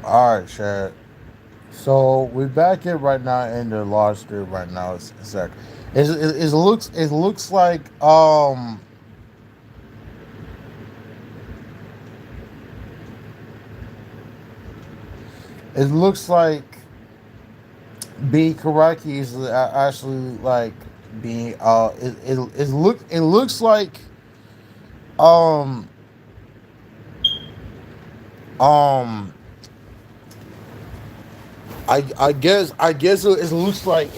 All right, Chad. So we're back in right now in the large street right now. It looks like it looks like B Karaki is actually like being it looks like um um I guess it looks like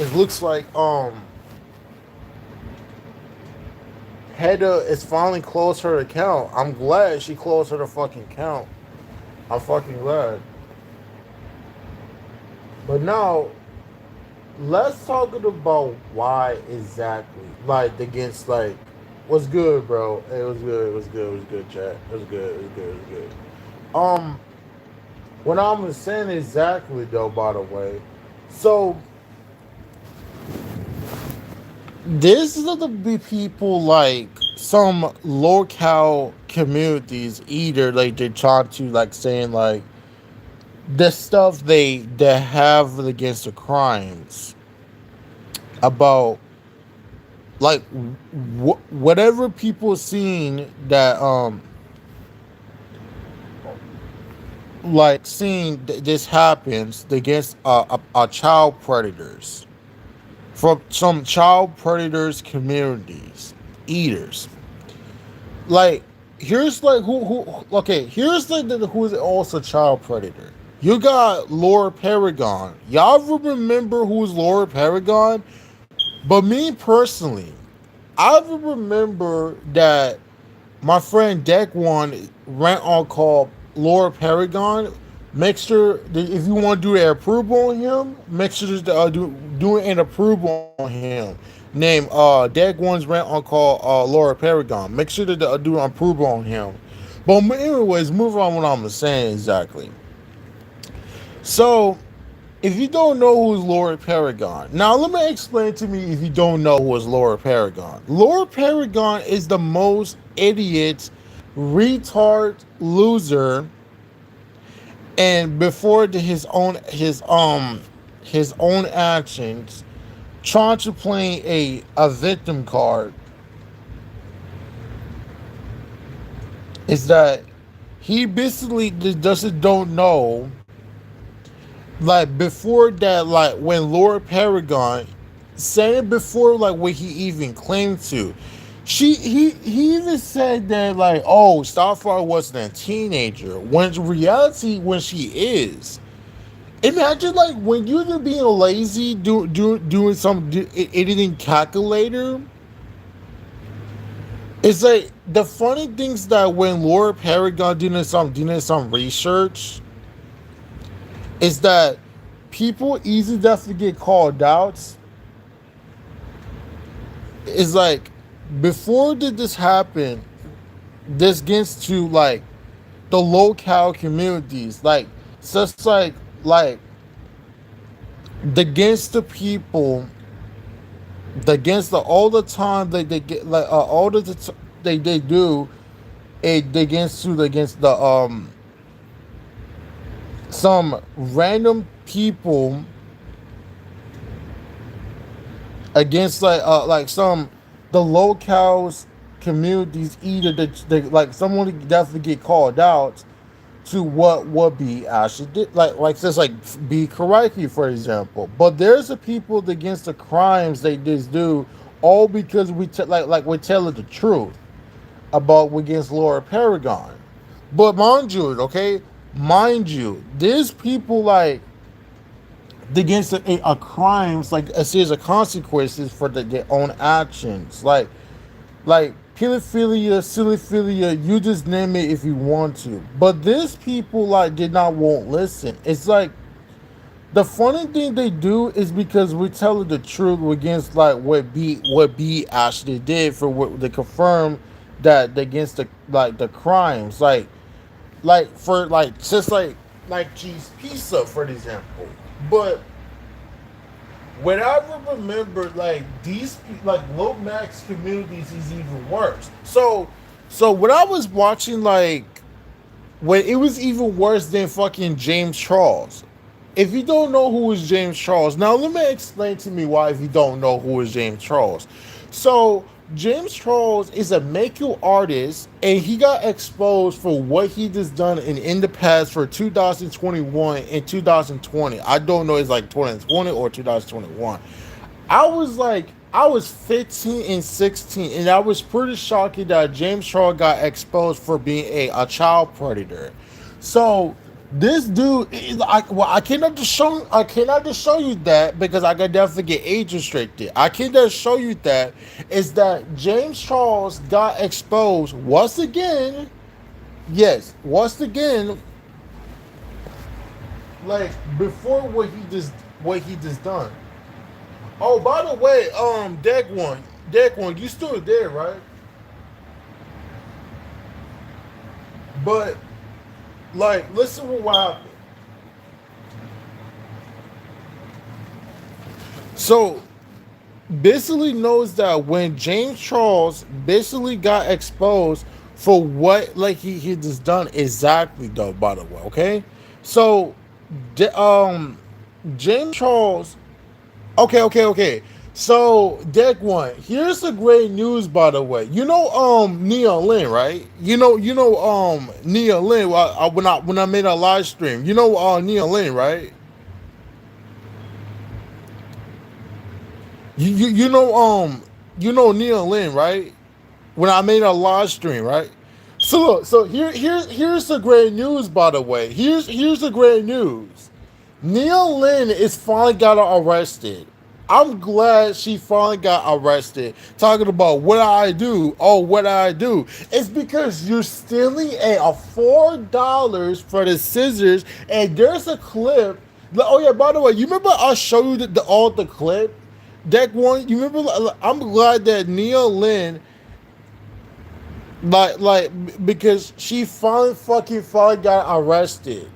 Hedda is finally closed her account. I'm glad she closed her fucking account. I'm fucking glad. But now let's talk about why exactly. Like against like what's good, bro? It was good. It was good. It was good, chat. It was good. It was good. It was good. Um, what I'm saying exactly though, by the way. So this is the be people like some local communities either like they're trying to like saying like the stuff they have against the crimes about like whatever people seen that like seeing this happens against child predators from some child predators communities eaters like here's like who okay here's like who's also child predator. You got Laura Paragon. Y'all remember who's Laura Paragon? But me personally, I remember that my friend Deck One ran on call Laura Paragon. Make sure that if you want to do an approval on him, make sure to do an approval on him. Name Deck One's rent on call Laura Paragon. Make sure to do an approval on him. But anyways, move on what I'm saying exactly. So if you don't know who's Laura Paragon, now let me explain to me if you don't know who is Laura Paragon. Laura Paragon is the most idiot, retard, loser, and before his own actions, trying to play a victim card is that he basically just doesn't don't know like before that like when Laura Paragon saying before like what he even claimed to he even said that like oh Starfire wasn't a teenager when in reality when she is. Imagine like when you're just being lazy doing some editing calculator. It's like the funny things that when Laura Paragon doing some research is that people easily definitely get called out. It's like before did this happen, this gets to like the local communities, like such like against the people, against the all the time they get like all the they do it against the some random people against like some the locales communities either they like someone definitely get called out to what be actually did like just like be Karaki for example. But there's the people against the crimes they just do all because like we're telling the truth about against Laura Paragon. But mind you, okay, mind you, there's people like against a crimes like a series of consequences for their own actions like pedophilia, siliphilia, you just name it if you want to. But these people like did not won't listen. It's like the funny thing they do is because we're telling the truth against like what B actually did for what they confirm that against the crimes like for like just like cheese pizza for example. But what I remember, like these, like low max communities is even worse. So when I was watching, like when it was even worse than fucking James Charles. If you don't know who is James Charles, now let me explain to me why if you don't know who is James Charles. So James Charles is a makeup artist, and he got exposed for what he just done in the past for 2021 and 2020. I don't know, it's like 2020 or 2021. I was 15 and 16, and I was pretty shocked that James Charles got exposed for being a child predator. So this dude, I cannot just show you that because I could definitely get age restricted. I can just show you that is that James Charles got exposed once again. Yes, once again, like before what he just done. Oh, by the way, Deck One, you still there, right? But like, listen to what happened. So basically knows that when James Charles basically got exposed for what like he just done exactly though. By the way, okay. So, James Charles. Okay. So, Deck One, here's the great news. By the way, you know, Nia Lynn, right? Nia Lynn. When I made a live stream, you know, Nia Lynn, right? You know, Nia Lynn, right? When I made a live stream, right? So look, so here's the great news. By the way, here's the great news. Neil Lynn is finally got arrested. I'm glad she finally got arrested. Talking about what I do. Oh, what I do. It's because you're stealing a $4 for the scissors, and there's a clip. Oh yeah, by the way, you remember I showed you the clip. Deck One, you remember? I'm glad that Neil Lynn because she finally got arrested.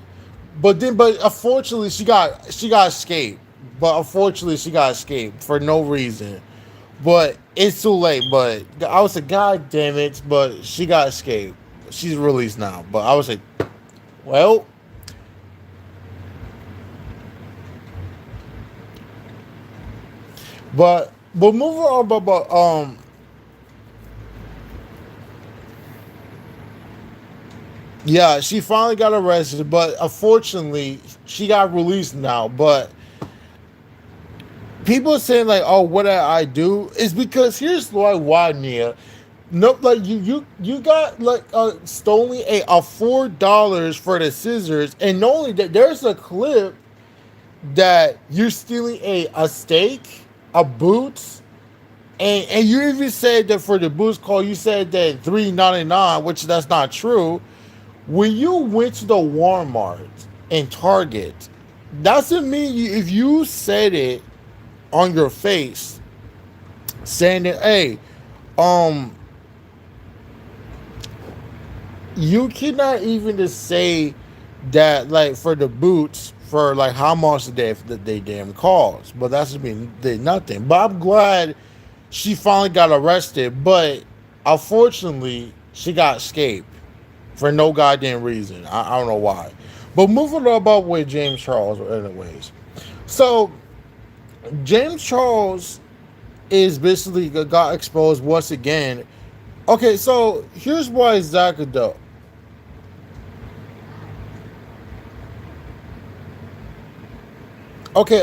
But unfortunately she got escaped. But unfortunately she got escaped for no reason. But it's too late. But I was like, God damn it! But she got escaped. She's released now. But I was like, well, but moving on. But yeah, she finally got arrested. But unfortunately she got released now. But people are saying like, "Oh, what did I do?" Is because here's why Nia. No, like you got like stolen a $4 for the scissors, and not only that, there's a clip that you're stealing a steak, a boots, and you even said that for the boots call, you said that $3.99, which that's not true. When you went to the Walmart and Target, doesn't mean if you said it on your face saying that, hey, um you cannot even just say that like for the boots for like how much they damn cost. But that's just mean they nothing. But I'm glad she finally got arrested, but unfortunately she got escaped for no goddamn reason. I don't know why. But moving on about with James Charles anyways. So James Charles is basically got exposed once again. Okay, so here's why exactly though. Okay,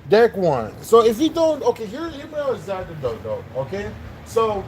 deck one. So if you don't, okay, hear me out exactly though. Okay, so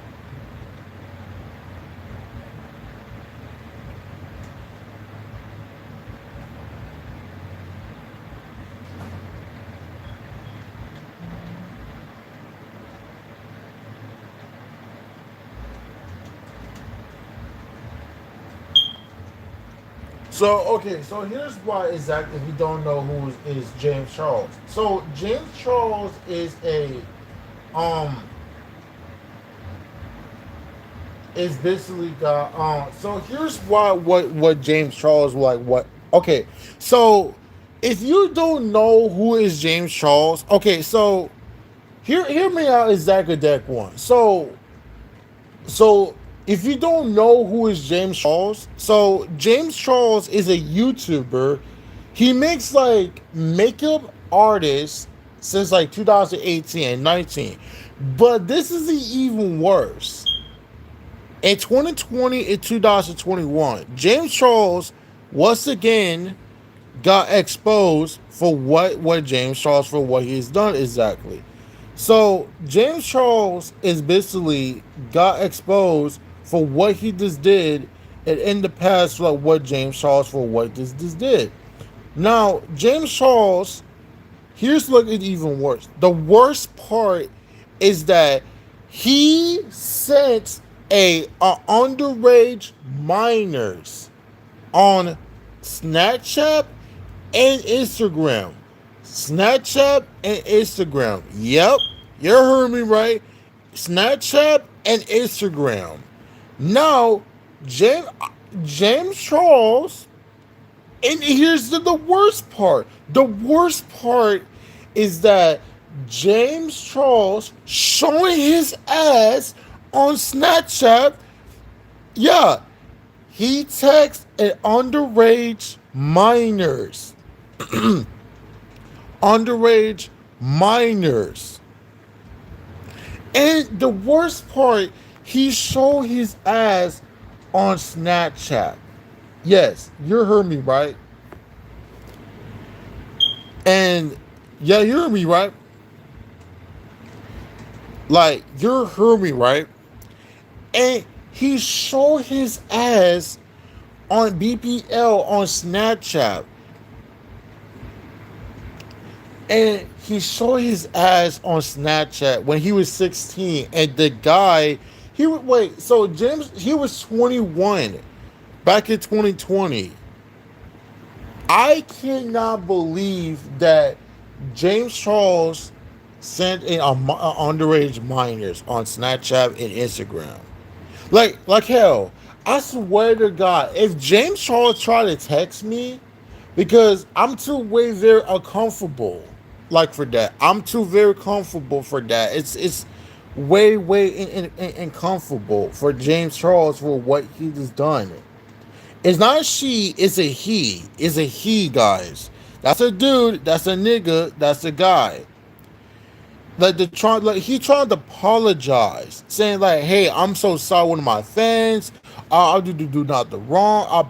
so here's why exactly if you don't know who is James Charles. So James Charles um is basically got so here's why what James Charles like what okay. So if you don't know who is James Charles, okay, so hear me out exactly deck one. So If you don't know who is James Charles, so James Charles is a YouTuber. He makes like makeup artists since like 2018 and 19. But this is even worse. In 2020 and 2021, James Charles once again got exposed for what James Charles for what he's done exactly. So James Charles is basically got exposed for what he just did, and in the past for what James Charles for what this did. Now James Charles, here's what it even worse. The worst part is that he sent a underage minors on Snapchat and Instagram. Snapchat and Instagram. Yep, you heard me right. Snapchat and Instagram. Now, James, James Charles, and here's the worst part. The worst part is that James Charles showing his ass on Snapchat. Yeah, he texts an underage minors. Underage minors. And the worst part, he showed his ass on Snapchat. Yes, you heard me right. And yeah, you heard me right. Like, you heard me right. And he showed his ass on BPL on Snapchat. And he showed his ass on Snapchat when he was 16. And the guy, he would wait. So James, he was 21 back in 2020. I cannot believe that James Charles sent in underage minors on Snapchat and Instagram. Like hell, I swear to God, if James Charles tried to text me, because I'm too way very uncomfortable, like for that. I'm too very comfortable for that. It's way uncomfortable for James Charles for what he just done. It's not a she, it's a he. It's a he, guys. That's a dude, that's a nigga, that's a guy. Like he tried to apologize, saying like, "Hey, I'm so sorry with my fans. I do not the wrong.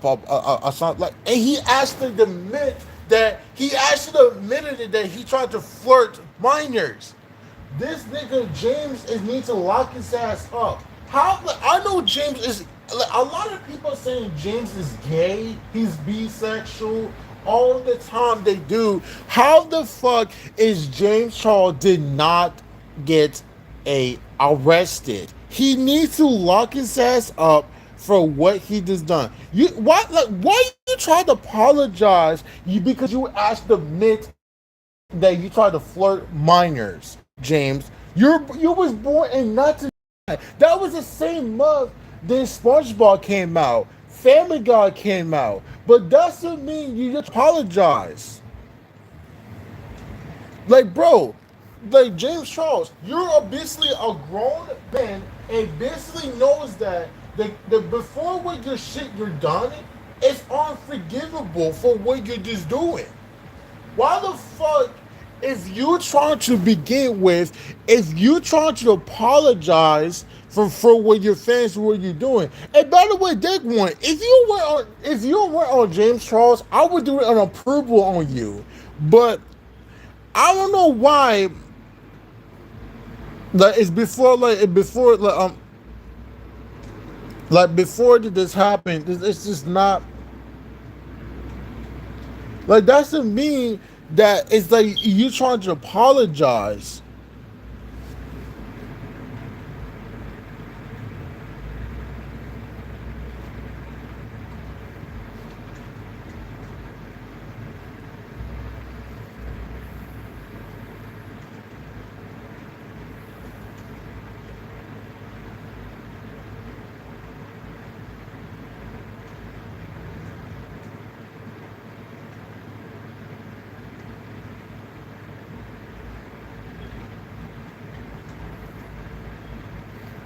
I sound like," and he actually admitted it that he tried to flirt minors. This nigga James is needs to lock his ass up. How I know James is. Like, a lot of people saying James is gay. He's bisexual. All the time they do. How the fuck is James Charles did not get arrested? He needs to lock his ass up for what he just done. Why you try to apologize? Because you asked the admit that you tried to flirt minors, James. You was born in not to. That was the same month that SpongeBob came out. Family Guy came out. But doesn't mean you just apologize. Like, bro, like James Charles, you're basically a grown man and basically knows that the before what your shit you're done, it's unforgivable for what you're just doing. Why the fuck, if you trying to begin with, if you trying to apologize for what your fans what you're doing? And by the way, Dick one, if you went on James Charles, I would do an approval on you. But I don't know why. Like it's before this happened. It's just not like that doesn't mean that it's like you trying to apologize.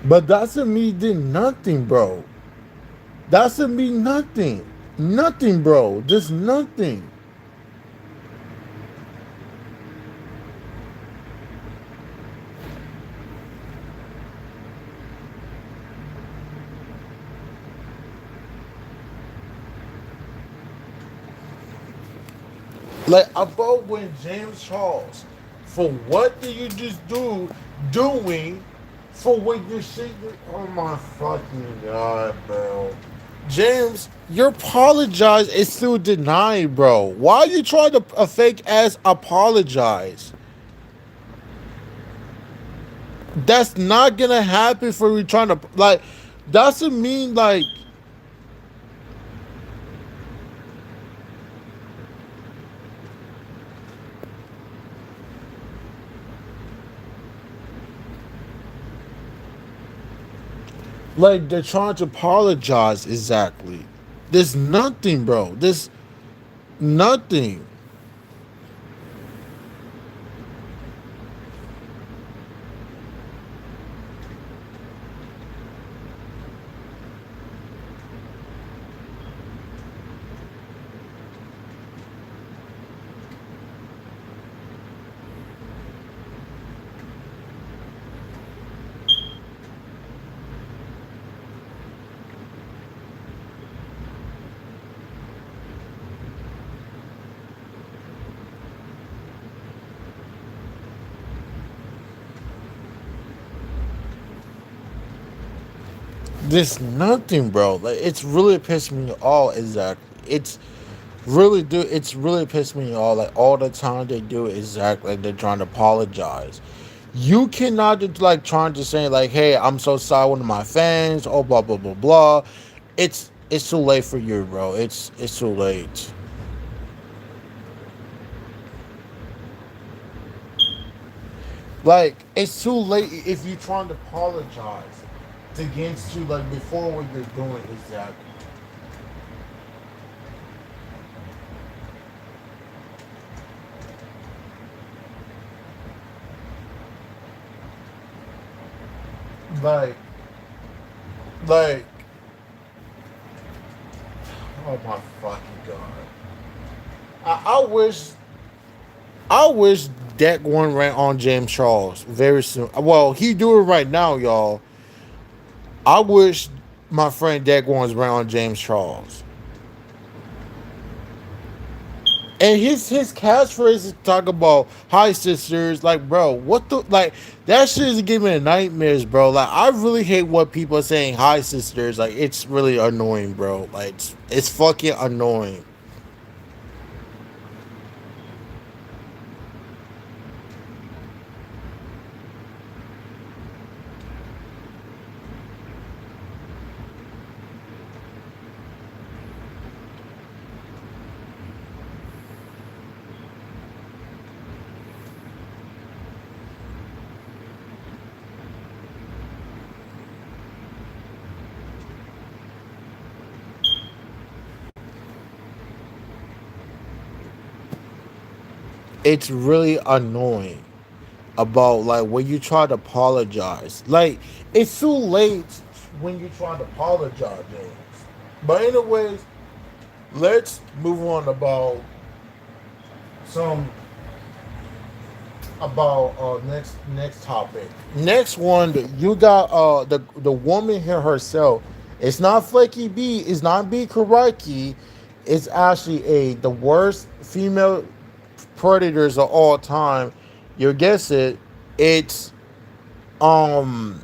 But that to me did nothing, bro. That to me nothing. Nothing, bro. Just nothing. Like about when James Charles, for what did you just doing for what you see? Oh my fucking god, bro. James, your apologize is still denied, bro. Why are you trying to a fake ass apologize? That's not gonna happen for you trying to like. Doesn't mean like they're trying to apologize exactly. There's nothing, bro. There's nothing. There's nothing, bro. Like it's really pissed me off. Exactly. It's really pissed me off. Like all the time they do it exactly like they're trying to apologize. You cannot just like trying to say like, "Hey, I'm so sorry one of my fans." Oh, blah blah blah blah. It's too late for you, bro. It's too late. Like it's too late if you're trying to apologize against you like before what you're doing exactly. Like like oh my fucking god. I wish Deck one ran on James Charles very soon. Well, he do it right now, y'all. I wish my friend Deck one's ran on James Charles. And his catchphrase is talk about hi sisters, like bro, what the like that shit is giving me nightmares, bro. Like I really hate what people are saying hi sisters. Like it's really annoying, bro. Like it's fucking annoying. It's really annoying about like when you try to apologize. Like it's too late when you try to apologize, James. But anyways, let's move on some about next topic. Next one, you got the woman here herself. It's not Flaky B. It's not B Karaki. It's actually a the worst female predators of all time. You guess it. It's um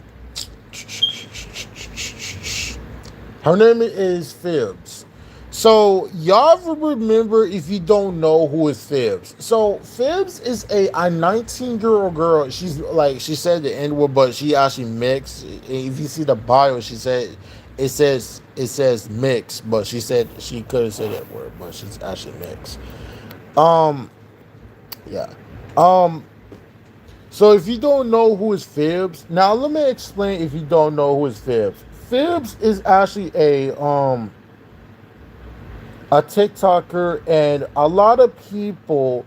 her name is Phibbs. So y'all remember if you don't know who is Phibbs. So Phibbs is a 19-year-old girl. She's like she said the N word, but she actually mixed. If you see the bio, she said it says mixed, but she said she couldn't say that word, but she's actually mixed. Um yeah. Um so if you don't know who is Phibbs, now let me explain if you don't know who is Phibbs. Phibbs is actually a TikToker, and a lot of people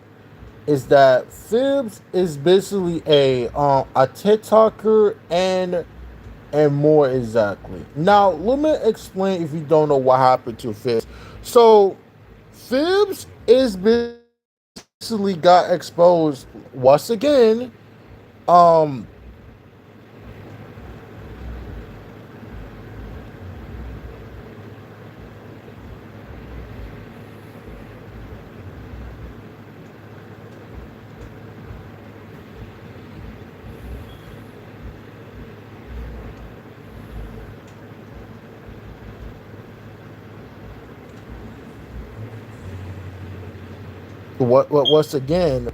is that Phibbs is basically a TikToker and and more exactly. Now, let me explain if you don't know what happened to Fibs. So, Fibs is basically got exposed once again. Um, once again.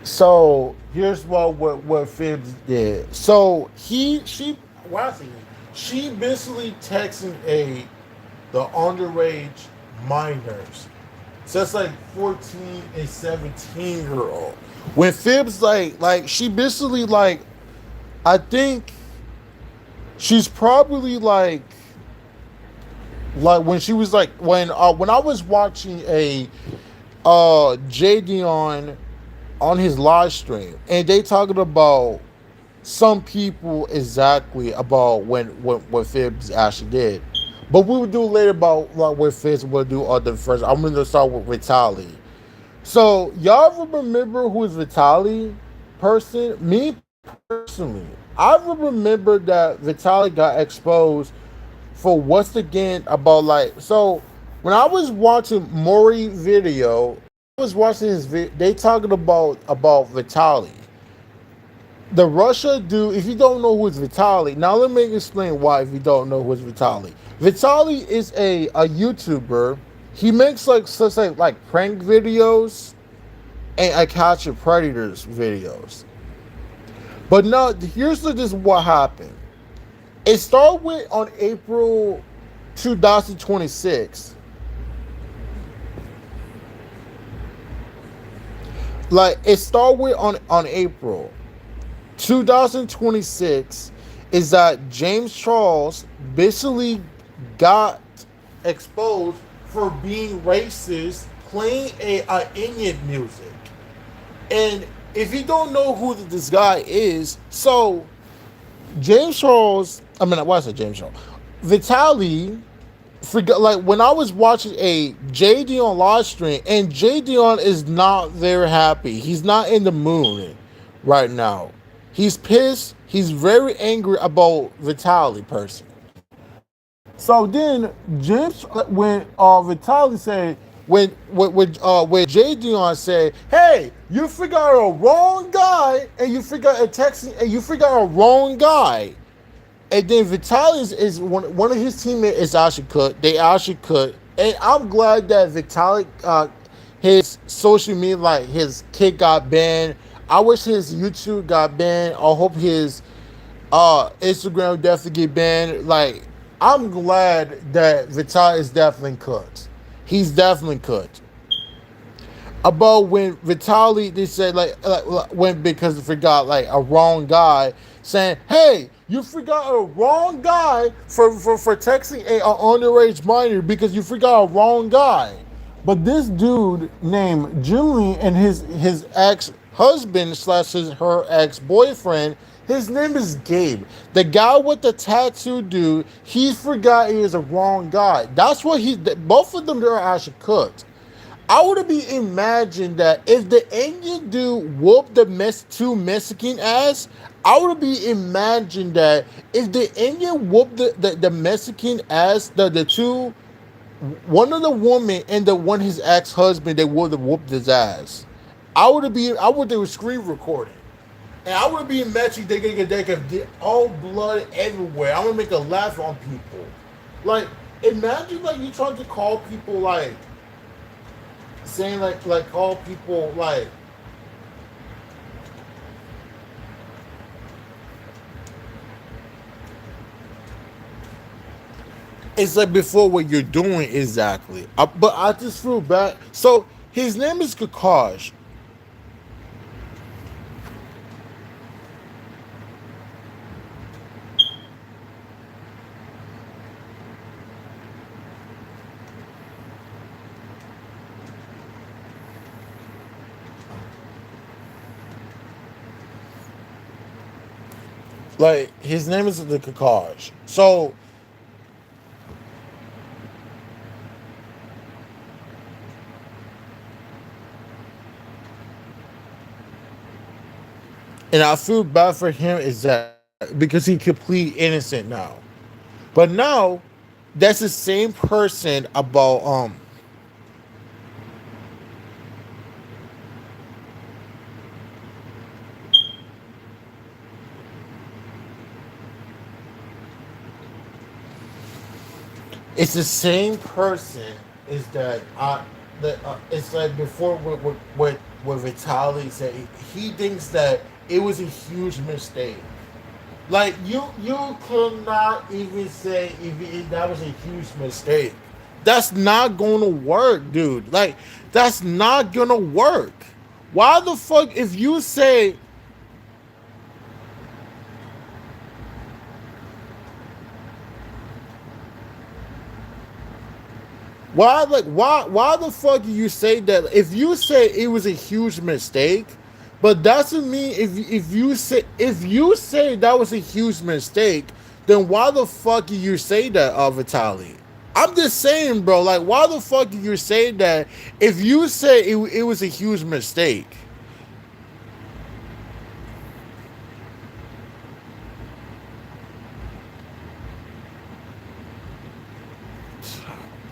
So here's what Fibs did. So what I think, she basically texting the underage minors. So it's like 14 and 17-year old. When Fibs she basically I think she's probably when she was when I was watching a J Dion on his live stream, and they talking about some people exactly about what Fibs actually did. But we will do later about what Fibs will do other first. I'm gonna start with Vitali. So y'all remember who is Vitali person? Me personally, I remember that Vitali got exposed for what's again about so when I was watching Maury video, I was watching his video, they talking about Vitali. The Russia dude, if you don't know who is Vitali, now let me explain why if you don't know who is Vitali. Vitali is a YouTuber. He makes such prank videos and I catch predators videos. But now here's this what happened. It started with on April 2026. It started with on April 2026 is that James Charles basically got exposed for being racist, playing a Indian music. And if you don't know who this guy is, so James Charles, I mean, why is it James Charles? Vitali, forgot when I was watching a J Dion live stream, and J Dion is not very happy. He's not in the mood right now. He's pissed. He's very angry about Vitali person. So then James, when Vitali said, when J Dion said, "Hey, you forgot a wrong guy, and you forgot a texting, and you forgot a wrong guy." And then Vitaly is one of his teammates is actually cut. They actually cut, and I'm glad that Vitaly, his social media, his kid got banned. I wish his YouTube got banned. I hope his Instagram definitely get banned. I'm glad that Vitaly is definitely cut. He's definitely cut. About when Vitali, they said when because they forgot a wrong guy, saying, "Hey, you forgot a wrong guy for texting a underage minor because you forgot a wrong guy." But this dude named Julie and his ex husband slash her ex boyfriend, his name is Gabe. The guy with the tattoo dude, he forgot he is a wrong guy. That's what both of them are actually cooked. I would be imagined that if the Indian dude whooped the two Mexican ass, I would be imagined that if the Indian whooped the Mexican ass, the two, one of the woman and the one his ex husband, they would have whooped his ass. I would do a screen recording. And I would be imagining they could get all blood everywhere. I'm gonna make a laugh on people. Like, imagine you trying to call people saying call people it's before what you're doing exactly. But I just feel bad. So his name is Kakash. Like his name is the Kakash. So, and I feel bad for him is that because he complete innocent now. But now that's the same person about it's the same person is that it's like before with Vitali said he thinks that it was a huge mistake. Like you cannot even say if that was a huge mistake. That's not gonna work, dude. Like that's not gonna work. Why the fuck if you say why the fuck do you say that? If you say it was a huge mistake, but doesn't mean if you say that was a huge mistake, then why the fuck do you say that, Vitali? I'm just saying, bro. Like, why the fuck do you say that if you say it was a huge mistake?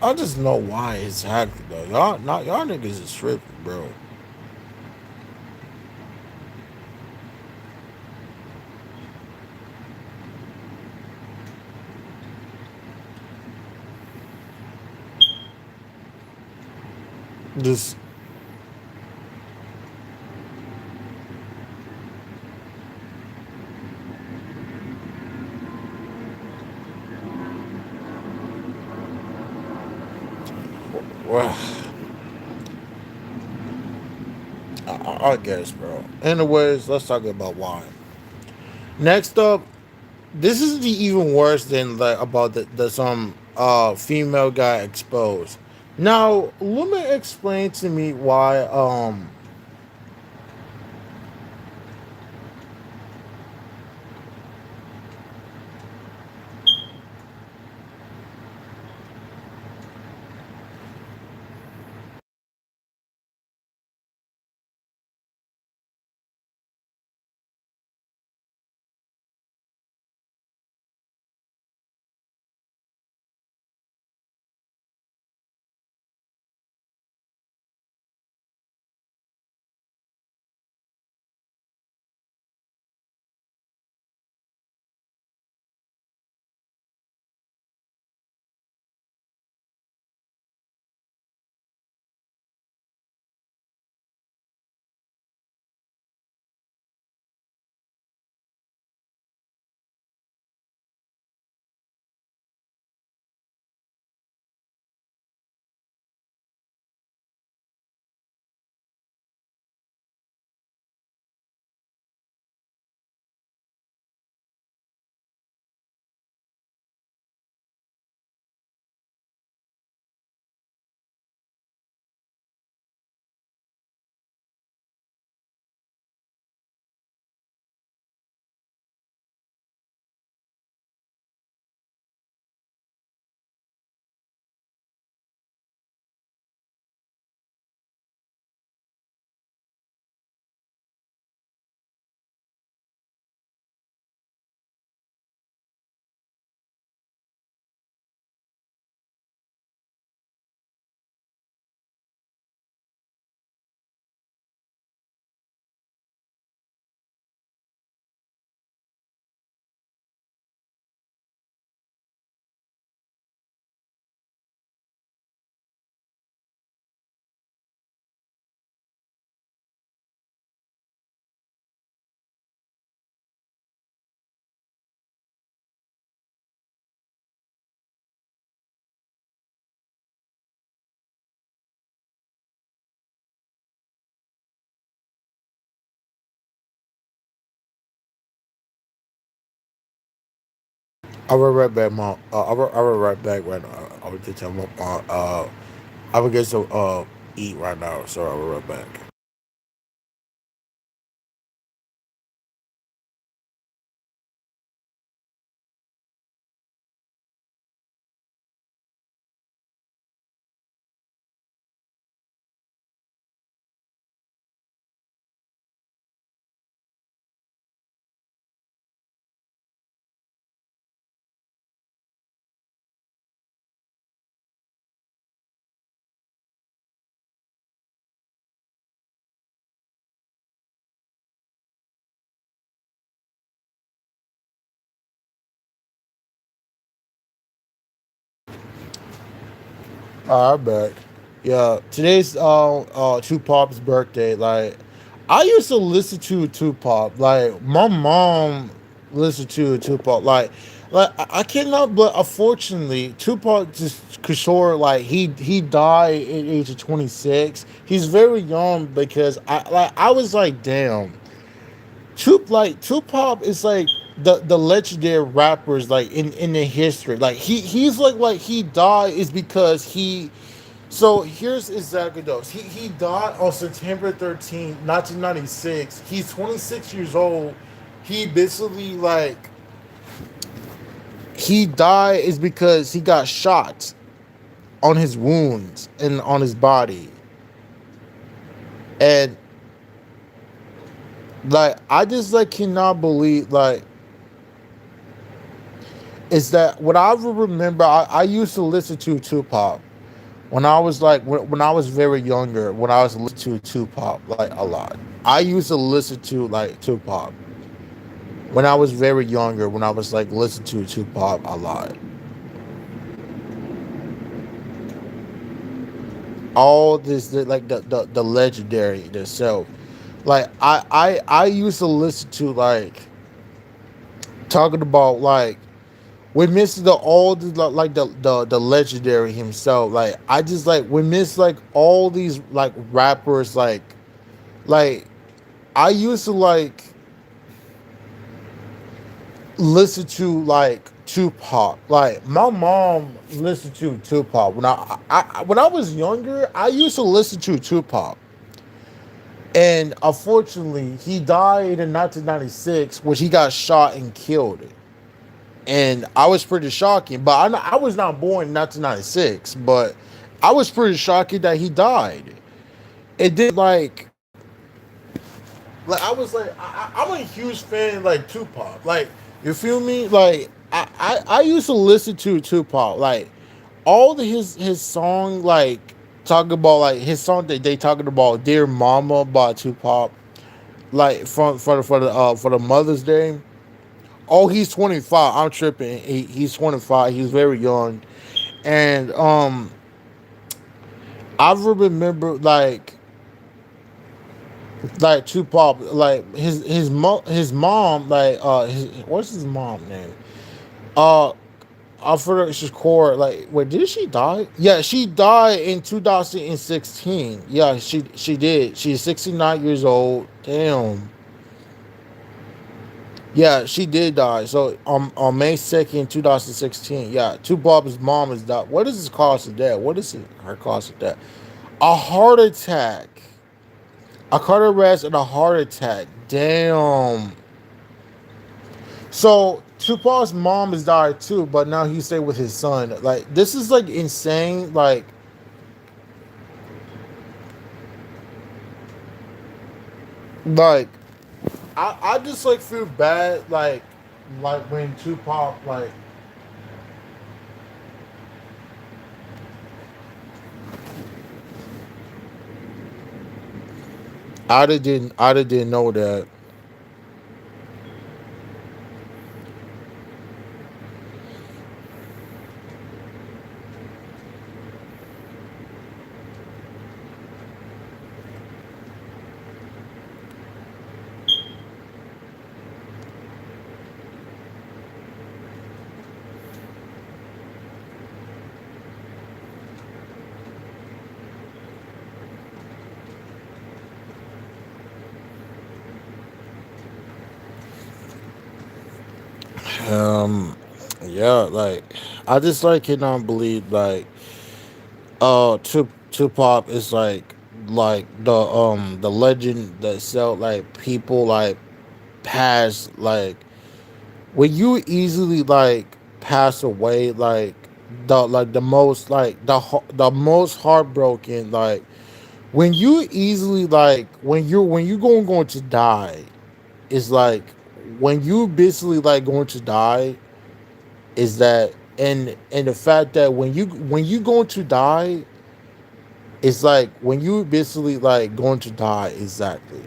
I just know why exactly though. Y'all niggas is tripping, bro. Just well, I guess, bro. Anyways, let's talk about why. Next up, this is the even worse than like about the some female guy exposed. Now, let me explain to me why I will right back, mom. I will right back right now. I will just tell my mom. I will get some eat right now, so I will right back. I'm back. Yeah, today's Tupac's birthday. Like, I used to listen to Tupac. Like, my mom listened to Tupac. Like I cannot. But unfortunately, Tupac just Kishore. Like, he died at the age of 26. He's very young because I was like, damn. Tupac is like the legendary rappers like in the history. Like he's like he died is because he so here's exactly those. He died on September 13th, 1996. He's 26 years old. He basically like he died is because he got shot on his wounds and on his body. And like I just like cannot believe like is that what I remember I used to listen to Tupac when I was like when I was very younger, when I was listening to Tupac like a lot. I used to listen to like Tupac when I was very younger, when I was like listening to Tupac a lot. All this like the legendary itself. Like I used to listen to like talking about like we miss the all the like the legendary himself. Like I just like we miss like all these like rappers like I used to like listen to like Tupac. Like my mom listened to Tupac when I was younger. I used to listen to Tupac, and unfortunately, he died in 1996, which he got shot and killed. And I was pretty shocking. But I was not born in 1996, but I was pretty shocking that he died. It did like I was like I'm a huge fan like Tupac. Like you feel me? Like I used to listen to Tupac. Like all his song like talking about like his song that they talking about Dear Mama by Tupac. Like for the Mother's Day. Oh, he's 25. I'm tripping. He's 25. He's very young, and I remember like Tupac, like his mom, like what's his mom name? Uh, I forgot she's core. Like, wait, did she die? Yeah, she died in 2016. Yeah, she did. She's 69 years old. Damn. Yeah, she did die. So on May 2nd, 2016. Yeah, Tupac's mom is died. What is his cause of death? What is her cause of death? A heart attack. A cardiac arrest and a heart attack. Damn. So Tupac's mom has died too, but now he stayed with his son. Like this is like insane. Like I just like feel bad like when Tupac like I didn't know that. Um yeah, like I just like cannot believe like Tupac is like the legend that sell like people like pass like when you easily like pass away like the most like the most heartbroken like when you easily like when you going to die is like when you basically like going to die is that and the fact that when you going to die it's like when you basically like going to die exactly.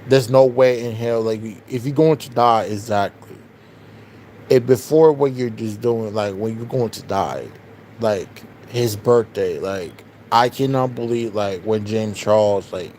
There's no way in hell like if you're going to die exactly. It before what you're just doing like when you're going to die, like his birthday. Like I cannot believe like when James Charles like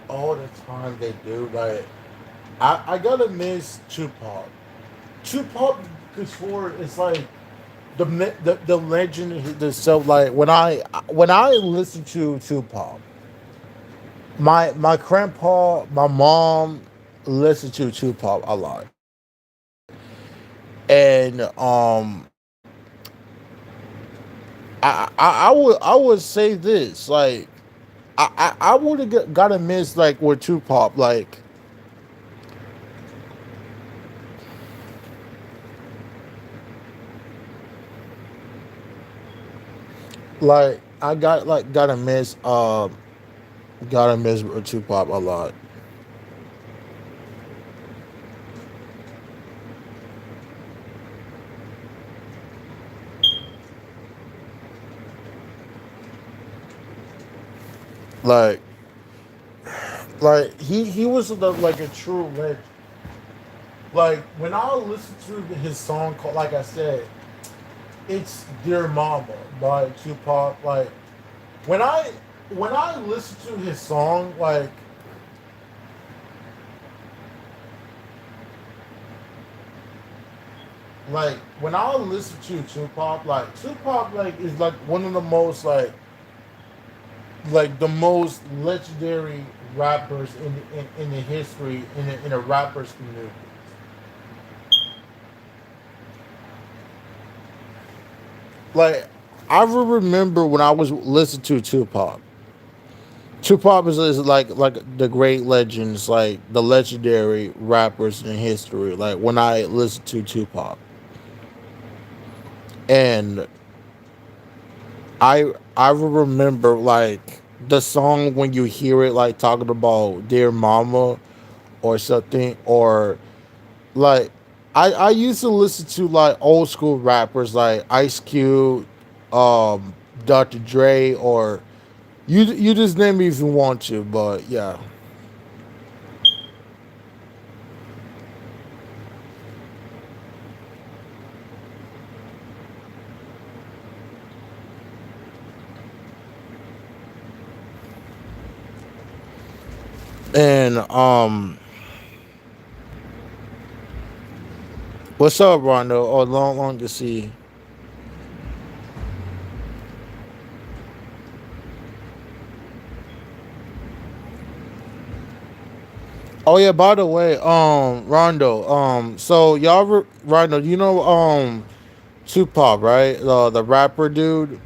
all the time they do. Like I gotta miss Tupac. Tupac before it's like the legend itself. Like when I listen to Tupac, my grandpa, my mom listen to Tupac a lot, and I would say this like I would have gotta miss like with Tupac like I got like gotta miss with Tupac a lot. Like he was like a true legend. Like when I listen to his song called like I said, it's Dear Mama by Tupac. Like when I when I listen to his song, like when I listen to Tupac, like Tupac is like one of the most like the most legendary rappers in the history in a rappers community. Like I remember when I was listening to Tupac. Tupac is like the great legends, like the legendary rappers in history. Like when I listen to Tupac, and I remember like the song when you hear it, like talking about "Dear Mama" or something, or like I used to listen to like old school rappers like Ice Cube, um, Dr. Dre, or you just name me if you want to, but yeah. And what's up, Rondo? Oh, long to see. Oh yeah, by the way, Rondo, so Rondo, you know, Tupac, right? The rapper dude.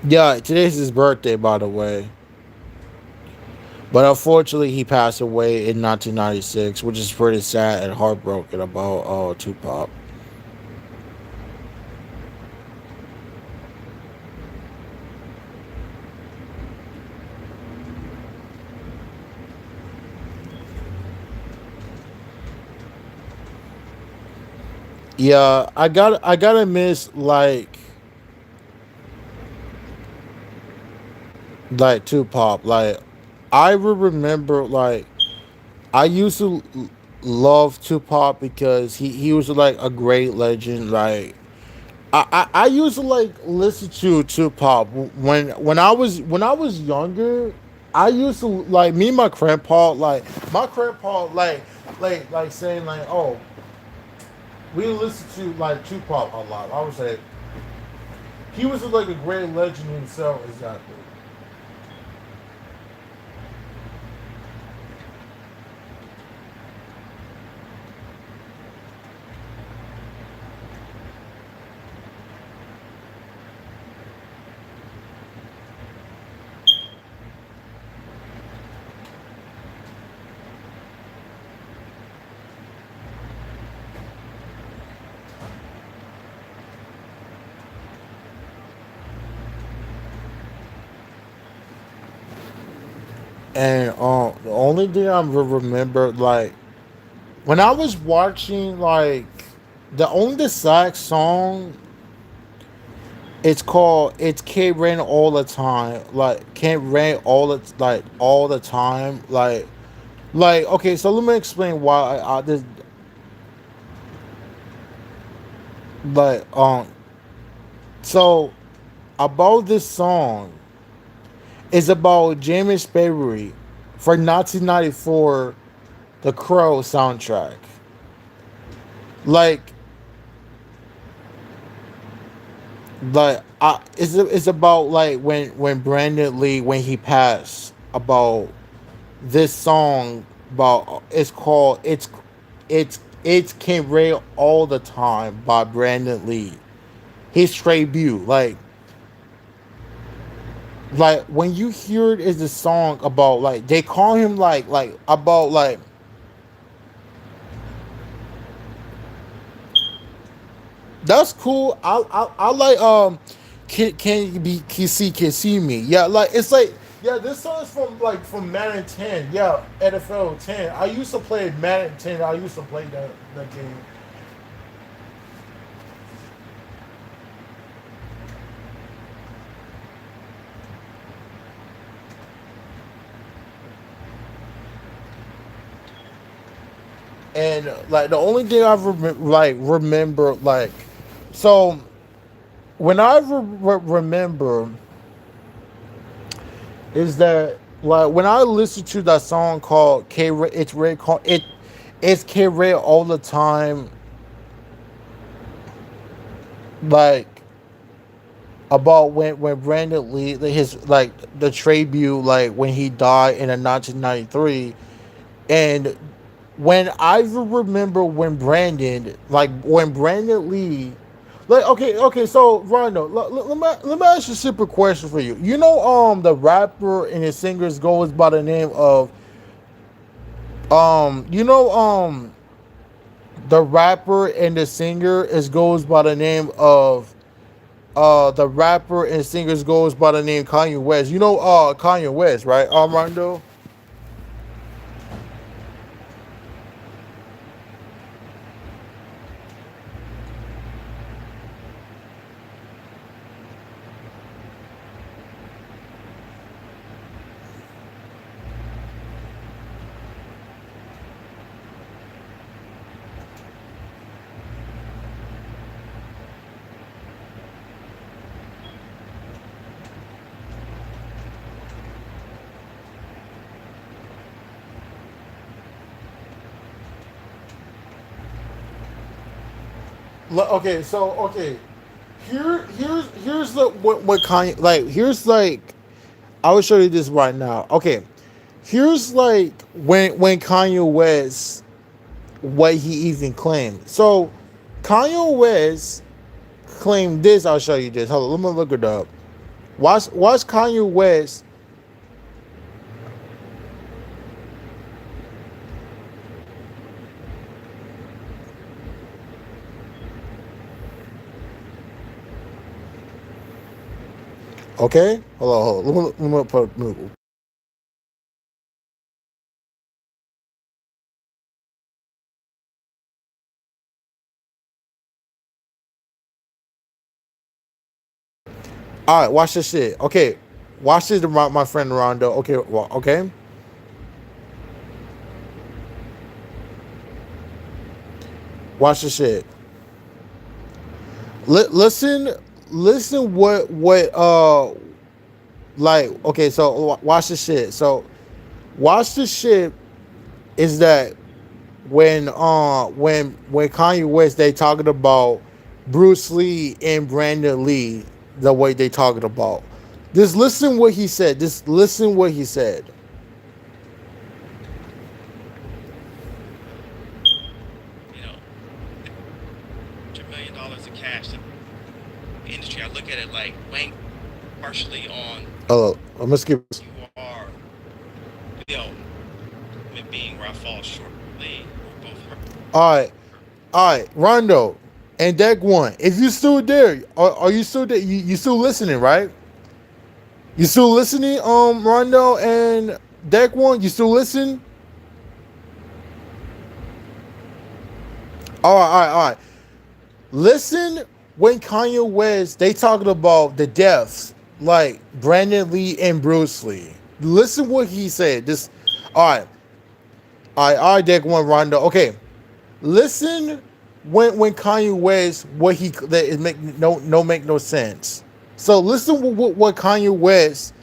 Yeah, today's his birthday, by the way. But unfortunately, he passed away in 1996, which is pretty sad and heartbroken about Tupac. Yeah, I gotta miss like Tupac. Like I remember like I used to love Tupac because he was like a great legend. Like I used to like listen to Tupac when I was younger. I used to like me and my grandpa like saying like oh we listen to like Tupac a lot. I would say he was like a great legend himself. Exactly. And the only thing I remember, like when I was watching, like the only sax song, it's Can't Rain All the Time, like Can't Rain all the time, like okay. So let me explain why I this like so about this song is about James Spavery for 1994 The Crow soundtrack. Like it's about like when Brandon Lee when he passed about this song about it's called it's Can't Rain All the Time by Brandon Lee. His tribute, like when you hear it is a song about like they call him like about like that's cool. I like can you be can see me. Yeah, like it's like yeah, this song is from like from Madden 10. Yeah, NFL 10. I used to play Madden 10. I used to play that game. And like the only thing I remember so when I remember is that like when I listen to that song called it's red called it's K Ray all the time like about when Brandon Lee his like the tribute like when he died in a 1993 and when I remember when Brandon Lee like okay so Rondo let me ask you a simple question for you. You know the rapper and his singers goes by the name of you know the rapper and the singer is goes by the name of the rapper and singers goes by the name Kanye West. You know Kanye West, right? Rondo. Okay, so okay, here's the what Kanye like. Here's like I will show you this right now. Okay, here's like when Kanye West what he even claimed. So Kanye West claimed this. I'll show you this. Hold on, let me look it up. Watch Kanye West. Okay, hold on. Let me put. All right, watch this shit. Okay, watch this, my friend Rondo. Okay, okay. Watch this shit. Listen, listen. What? Like. Okay, so watch this shit. So watch this shit. Is that when Kanye West they talking about Bruce Lee and Brandon Lee the way they talking about. Just listen what he said. Just listen what he said. You know, $100 million of cash to the industry. I look at it like Wayne partially on Oh, I'm gonna skip. you are, you know, it being where I fall short. We're both hurt. All right, all right, Rondo and Deck One. If you still there, are you still there? You still listening, right? You still listening, Rondo and Deck One, you still listen? All right. Listen when Kanye West they talking about the deaths like Brandon Lee and Bruce Lee. Listen what he said. This, all right, Deck One, Rondo. Okay, listen when Kanye West what he that it make no sense. So listen what Kanye West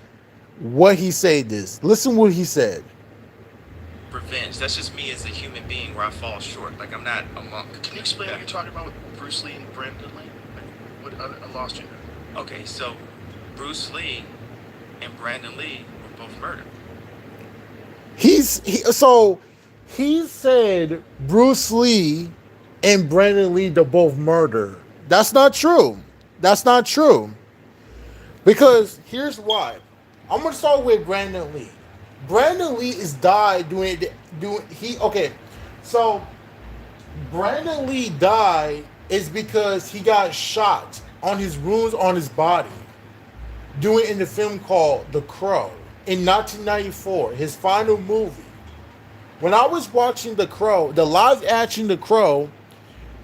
what he said this. Listen what he said. Revenge. That's just me as a human being where I fall short. Like I'm not a monk. Can you explain what you're talking about with Bruce Lee and Brandon Lee? Like, what I lost you there. Okay, so Bruce Lee and Brandon Lee were both murdered. So he said Bruce Lee and Brandon Lee to both murder. That's not true. That's not true. Because here's why. I'm gonna start with Brandon Lee. Brandon Lee is died doing he okay. So Brandon Lee died is because he got shot on his wounds on his body doing in the film called The Crow in 1994, his final movie. When I was watching The Crow, the live action The Crow,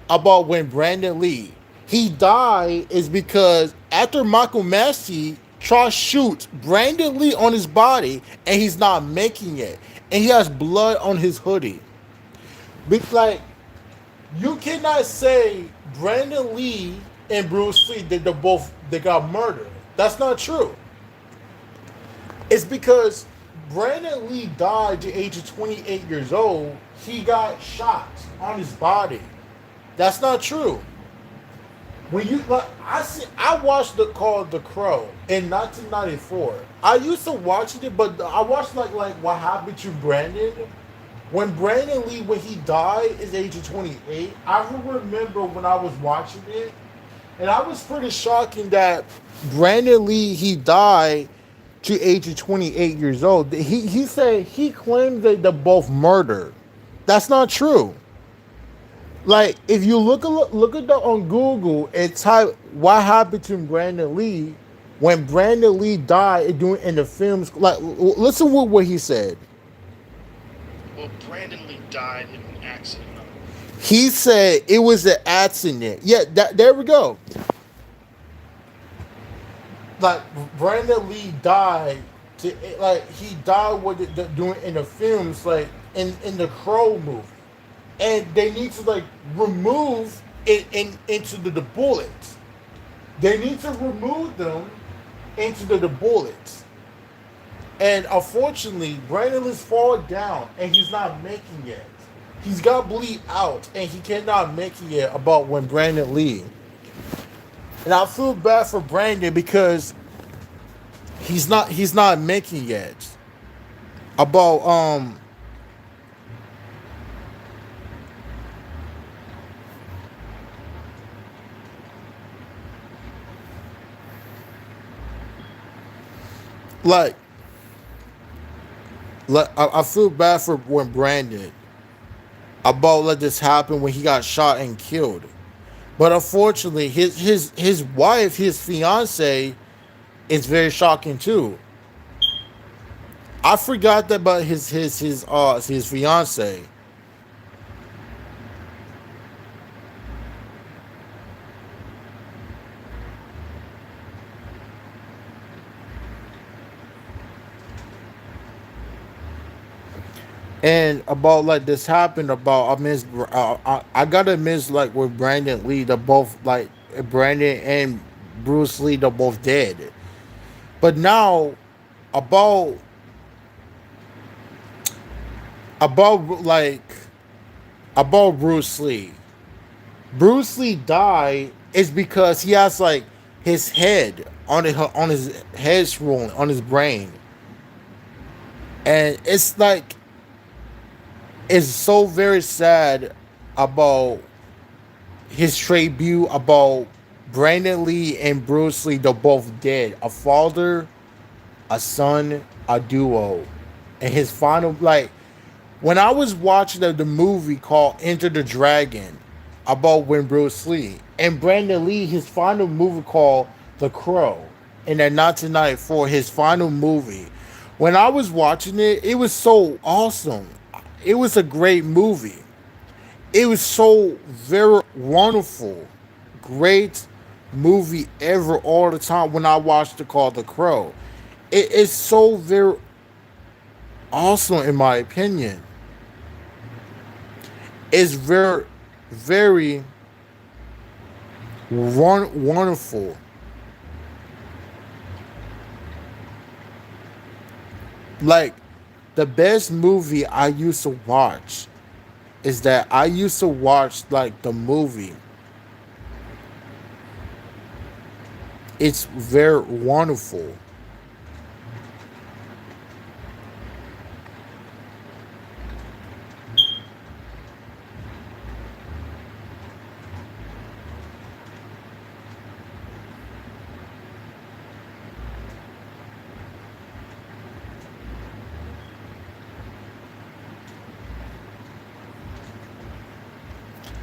about when Brandon Lee he died is because after Michael Massey tried to shoot Brandon Lee on his body and he's not making it, and he has blood on his hoodie. Because like you cannot say Brandon Lee and Bruce Lee they got murdered. That's not true. It's because Brandon Lee died at the age of 28 years old. He got shot on his body. That's not true. When you like, I watched the called The Crow in 1994. I used to watch it, but I watched like what happened to Brandon when Brandon Lee when he died at the age of 28. I remember when I was watching it, and I was pretty shocking that Brandon Lee he died to the age of 28 years old. He said he claimed that they're both murdered. That's not true. Like if you look at the on Google and type what happened to Brandon Lee when Brandon Lee died doing in the films, like listen to what he said. Well, Brandon Lee died in an accident. He said it was an accident. Yeah, there we go. Like Brandon Lee died to like he died with doing in the films like in the Crow movie, and they need to like remove it into the bullets. They need to remove them into the bullets. And unfortunately, Brandon Lee's fall down and he's not making it. He's got bleed out and he cannot make it about when Brandon Lee. And I feel bad for Brandon because he's not making it. About like I feel bad for when Brandon about let this happen when he got shot and killed. But unfortunately, his wife, his fiance, is very shocking too. I forgot that about his fiance. And about like this happened about I gotta miss like with Brandon Lee, the both like Brandon and Bruce Lee, they're both dead. But now about about like about Bruce Lee. Bruce Lee died is because he has like his head on his head swollen on his brain, and it's like it's so very sad about his tribute about Brandon Lee and Bruce Lee. They're both dead. A father, a son, a duo, and his final like when I was watching the movie called Enter the Dragon about when Bruce Lee and Brandon Lee, his final movie called The Crow in that 1994, his final movie. When I was watching it, it was so awesome. It was a great movie. It was so very wonderful, great movie ever all the time. When I watched it called The Crow, it's so very awesome in my opinion. It's very, very wonderful. Like the best movie I used to watch is that I used to watch like the movie. It's very wonderful.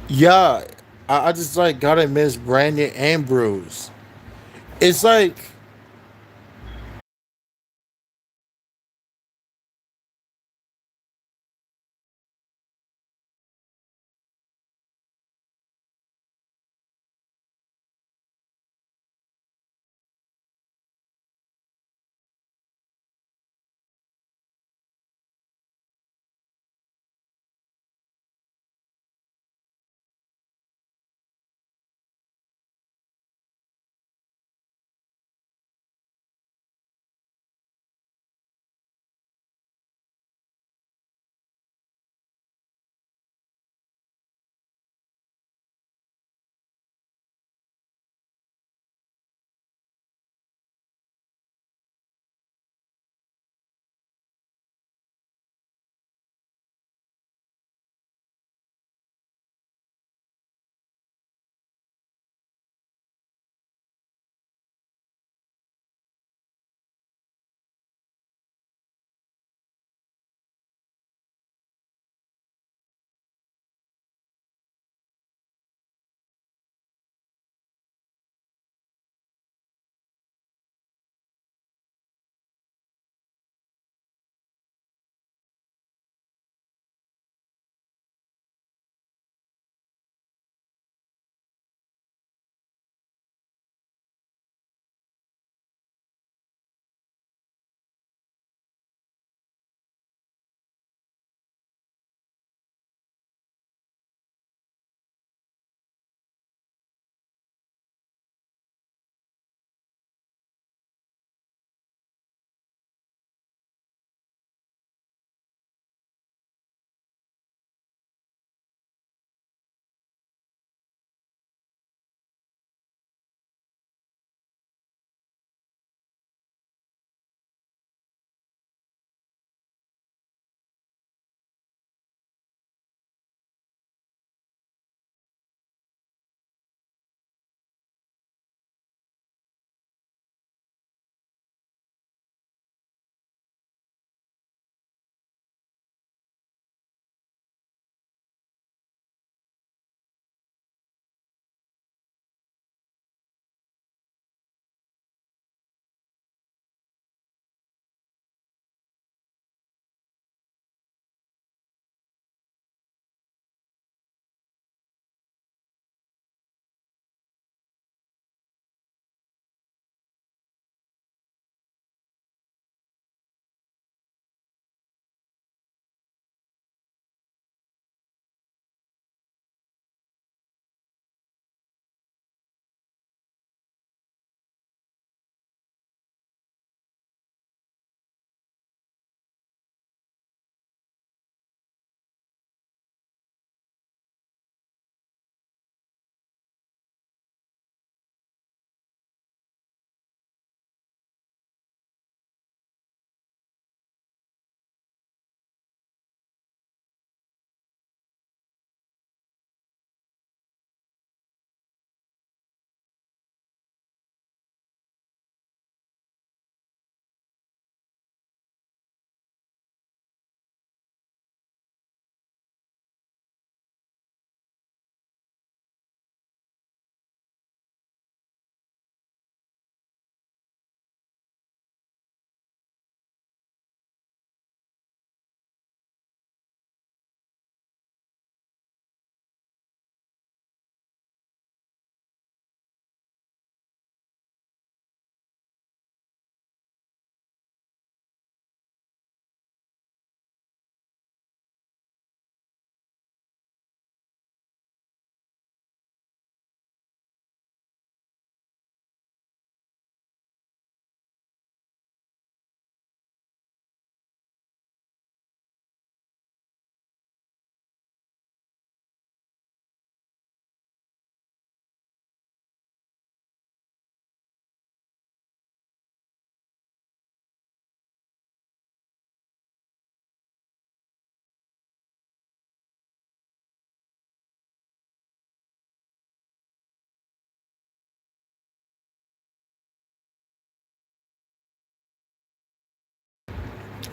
Yeah, I just like gotta miss Brandon and Bruce. It's like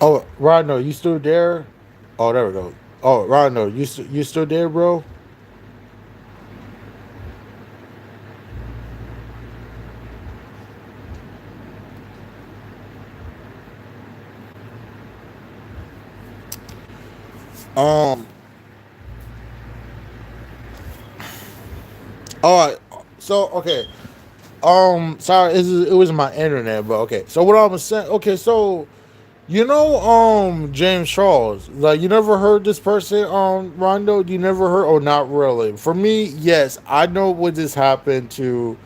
Oh, Rondo, you still there? Oh, there we go. Oh, Rondo, you still there, bro? Um. All right. So okay. Sorry, it was my internet, but okay. So what I was saying. Okay, so James Charles. Like, you never heard this person, Rondo? You never heard? Oh, not really. For me, yes, I know what this happened to.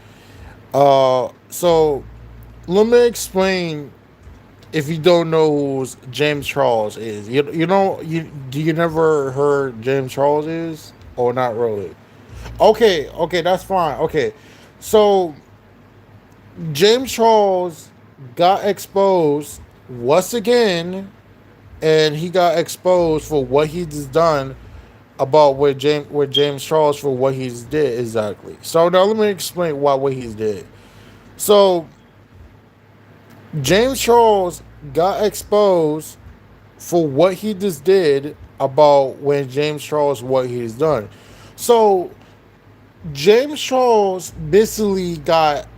So let me explain. If you don't know who James Charles is, do you never heard James Charles is, or not really? Okay, okay, that's fine. Okay, so James Charles got exposed once again, and he got exposed for what he's done about with James Charles for what he's did exactly. So now let me explain what he's did. So James Charles got exposed for what he just did about when James Charles what he's done. So James Charles basically got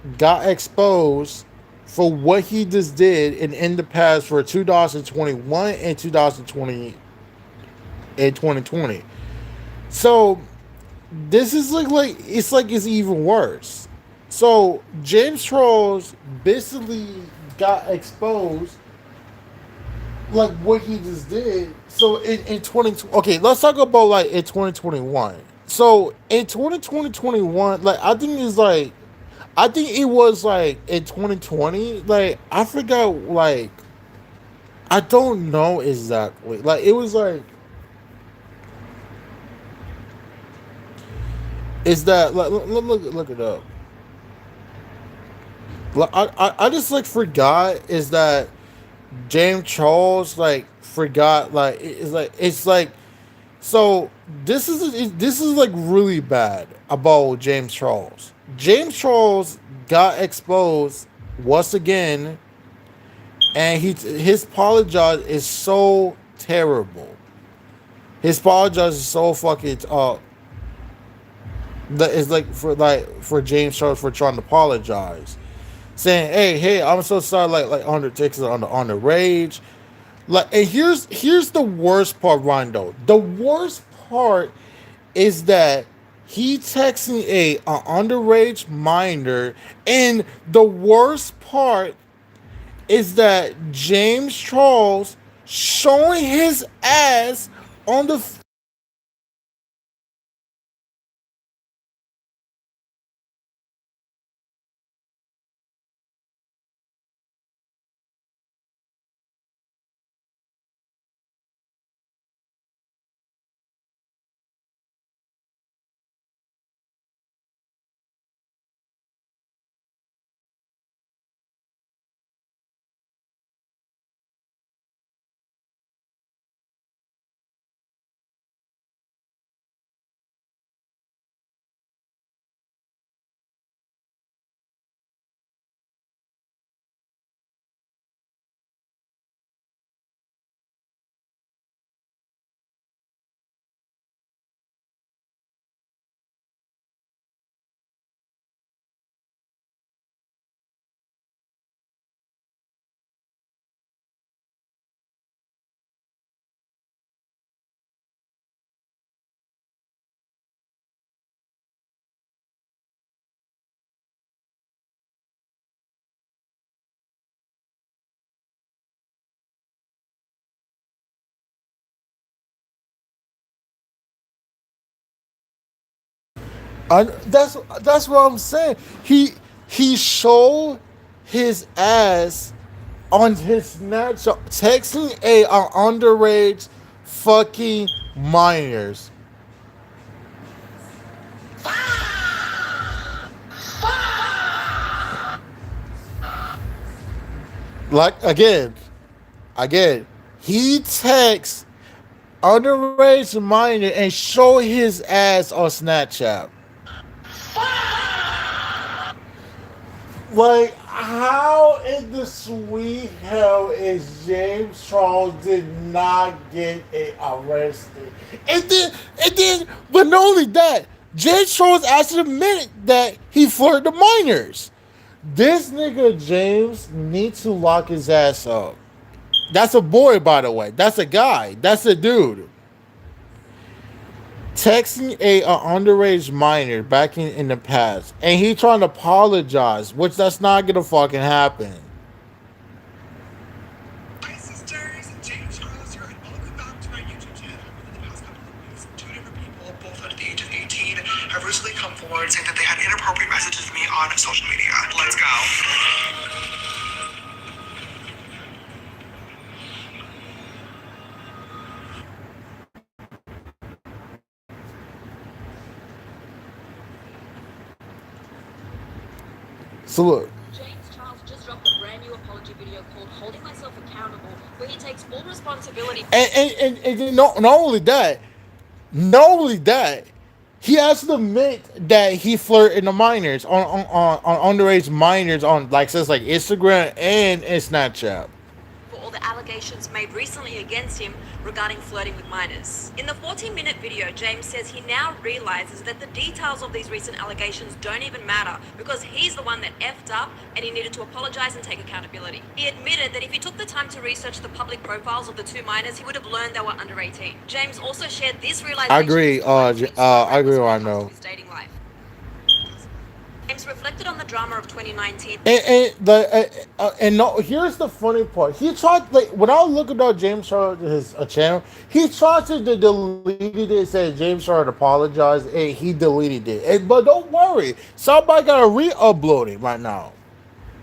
exposed for what he just did in the past for 2021 and 2020 and 2020. So this is like it's even worse. So James Charles basically got exposed like what he just did. So in 20, okay, let's talk about like in 2021. So in 2021, like I think it was like in 2020. Like I forgot. Like I don't know exactly. Like it was like is that like look it up. Like, I just like forgot is that James Charles like forgot like it's like so this is like really bad about James Charles. James Charles got exposed once again, and his apologize is so terrible. His apologize is so fucking that is like for James Charles for trying to apologize, saying hey I'm so sorry like Undertaker on the rage. Like, and here's the worst part, Rondo. The worst part is that he texting a underage minor, and the worst part is that James Charles showing his ass on the. That's what I'm saying. He showed his ass on his Snapchat texting a underage fucking minors. Like again, he texts underage minor and show his ass on Snapchat. Like, how in the sweet hell is James Charles did not get arrested? But not only that, James Charles actually admitted that he flirted the minors. This nigga James needs to lock his ass up. That's a boy, by the way. That's a guy. That's a dude. Texting a underage minor back in the past, and he trying to apologize, which that's not gonna fucking happen. Hi sisters, James Charles here, and welcome back to my YouTube channel. Within the past couple of weeks, two different people, both under the age of 18, have recently come forward saying that they had inappropriate messages with me on social media. Let's go. So look, James Charles just dropped a brand new apology video called Holding Myself Accountable, where he takes full responsibility. and not only that, he has to admit that he flirted the minors on underage minors on like says like Instagram and Snapchat. For all the allegations made recently against him regarding flirting with minors. In the 14-minute video, James says he now realizes that the details of these recent allegations don't even matter because he's the one that effed up and he needed to apologize and take accountability. He admitted that if he took the time to research the public profiles of the two minors, he would have learned they were under 18. James also shared this realization. I agree. I agree. I know. His dating life. James reflected on the drama of 2019. And no, here's the funny part. He tried like when I look at James Charles his channel, he tried to delete it. It said James Charles apologized, and he deleted it. But don't worry, somebody gotta re-upload it right now.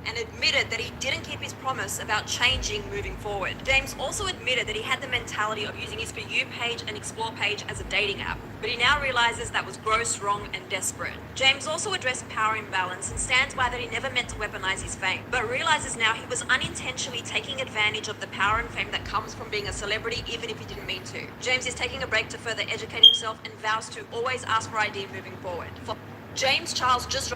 And admitted that he didn't keep his promise about changing moving forward. James also admitted that he had the mentality of using his For You page and Explore page as a dating app, but he now realizes that was gross, wrong, and desperate. James also addressed power imbalance and stands by that he never meant to weaponize his fame, but realizes now he was unintentionally taking advantage of the power and fame that comes from being a celebrity, even if he didn't mean to. James is taking a break to further educate himself and vows to always ask for ID moving forward. James Charles just...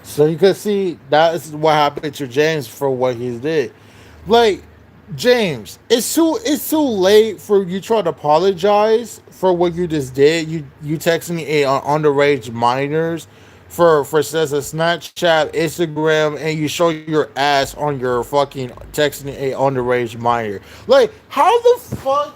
So you can see that is what happened to James for what he did. Like James, it's too late for you trying to apologize for what you just did. You texting a underage minors for says a Snapchat, Instagram, and you show your ass on your fucking texting a underage minor. Like how the fuck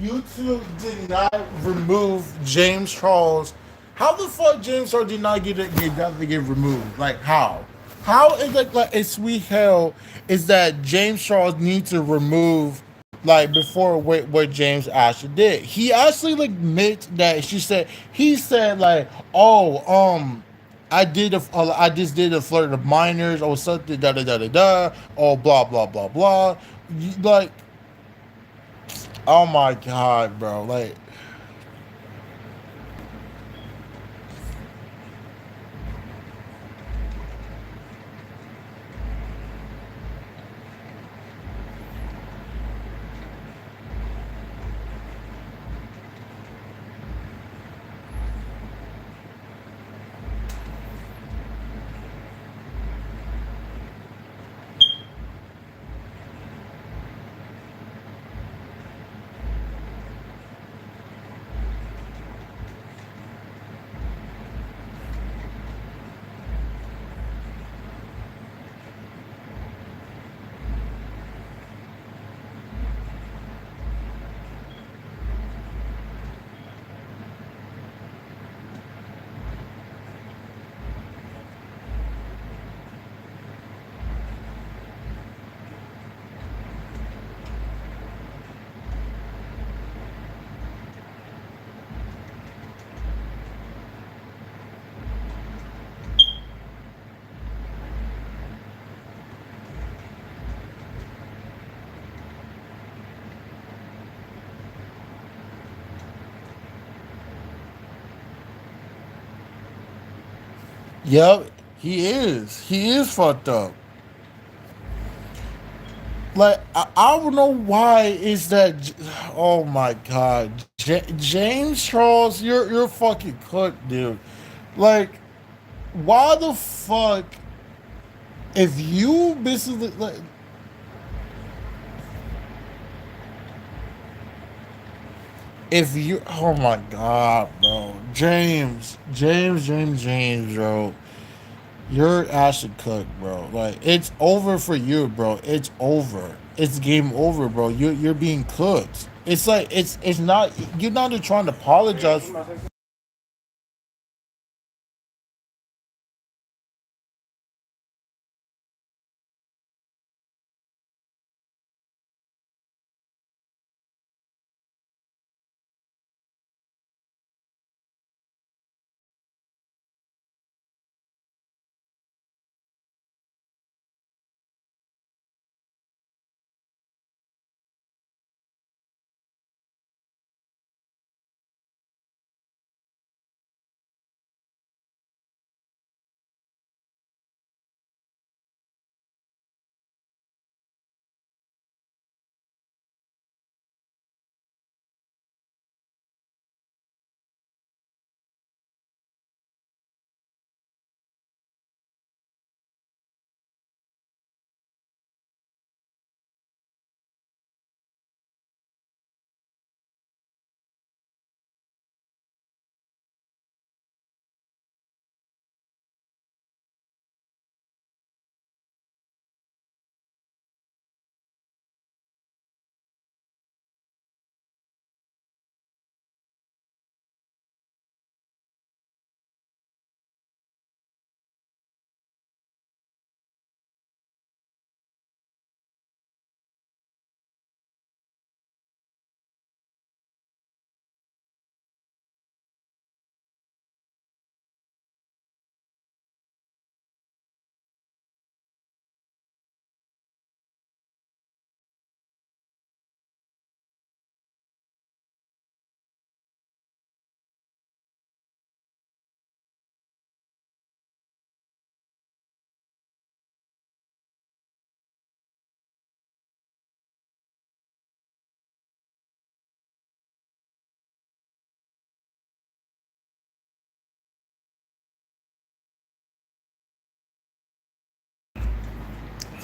YouTube did not remove James Charles? How the fuck James Charles did not get removed? Like how? How is like a sweet hell is that James Charles needs to remove like before what James actually did? He actually like admits that he said like I just did a flirt of minors or something da da da da da or blah blah blah blah like oh my god bro like yep, he is. He is fucked up. Like I don't know why is that. Oh my god, James Charles, you're fucking cooked, dude. Like, why the fuck if you basically like, if you, oh my god, bro, James, bro, you're Ashton Cook, bro. Like it's over for you, bro. It's over. It's game over, bro. You're being cooked. It's like it's not. You're not just trying to apologize.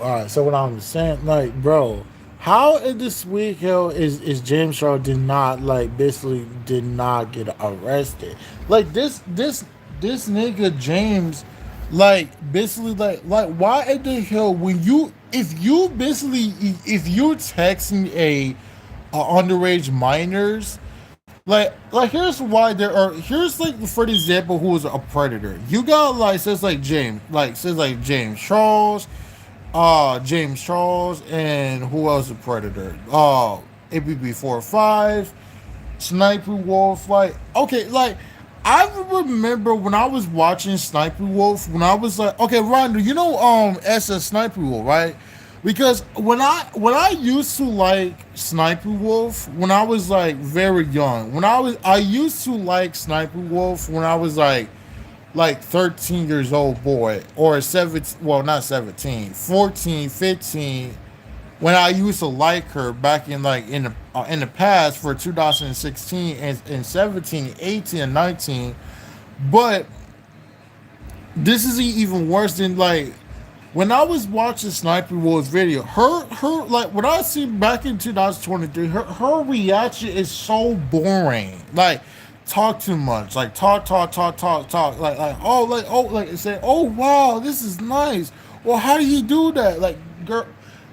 All right. So what I'm saying, like, bro, how in this week, yo, is James Charles did not like basically did not get arrested? Like this nigga James, like basically like why in the hell when you if you basically if you're texting a underage minors, like here's why there are here's like for example who is a predator. You got like says like James Charles, and who else a predator? ABB 45, Sniper Wolf. Like, okay, like I remember when I was watching Sniper Wolf, when I was like, okay, Rhonda, you know, as a Sniper Wolf, right? Because when I used to like Sniper Wolf when I was like very young, I used to like Sniper Wolf when I was like 13 years old boy or 17, well not 17, 14, 15, when I used to like her back in like in the past for 2016 and 17, 18 and 19. But this is even worse than like when I was watching Sniper Wolf's video, her like what I see back in 2023, her reaction is so boring. Like talk too much, like talk, like say, oh wow, this is nice. Well, how do you do that? Like, girl,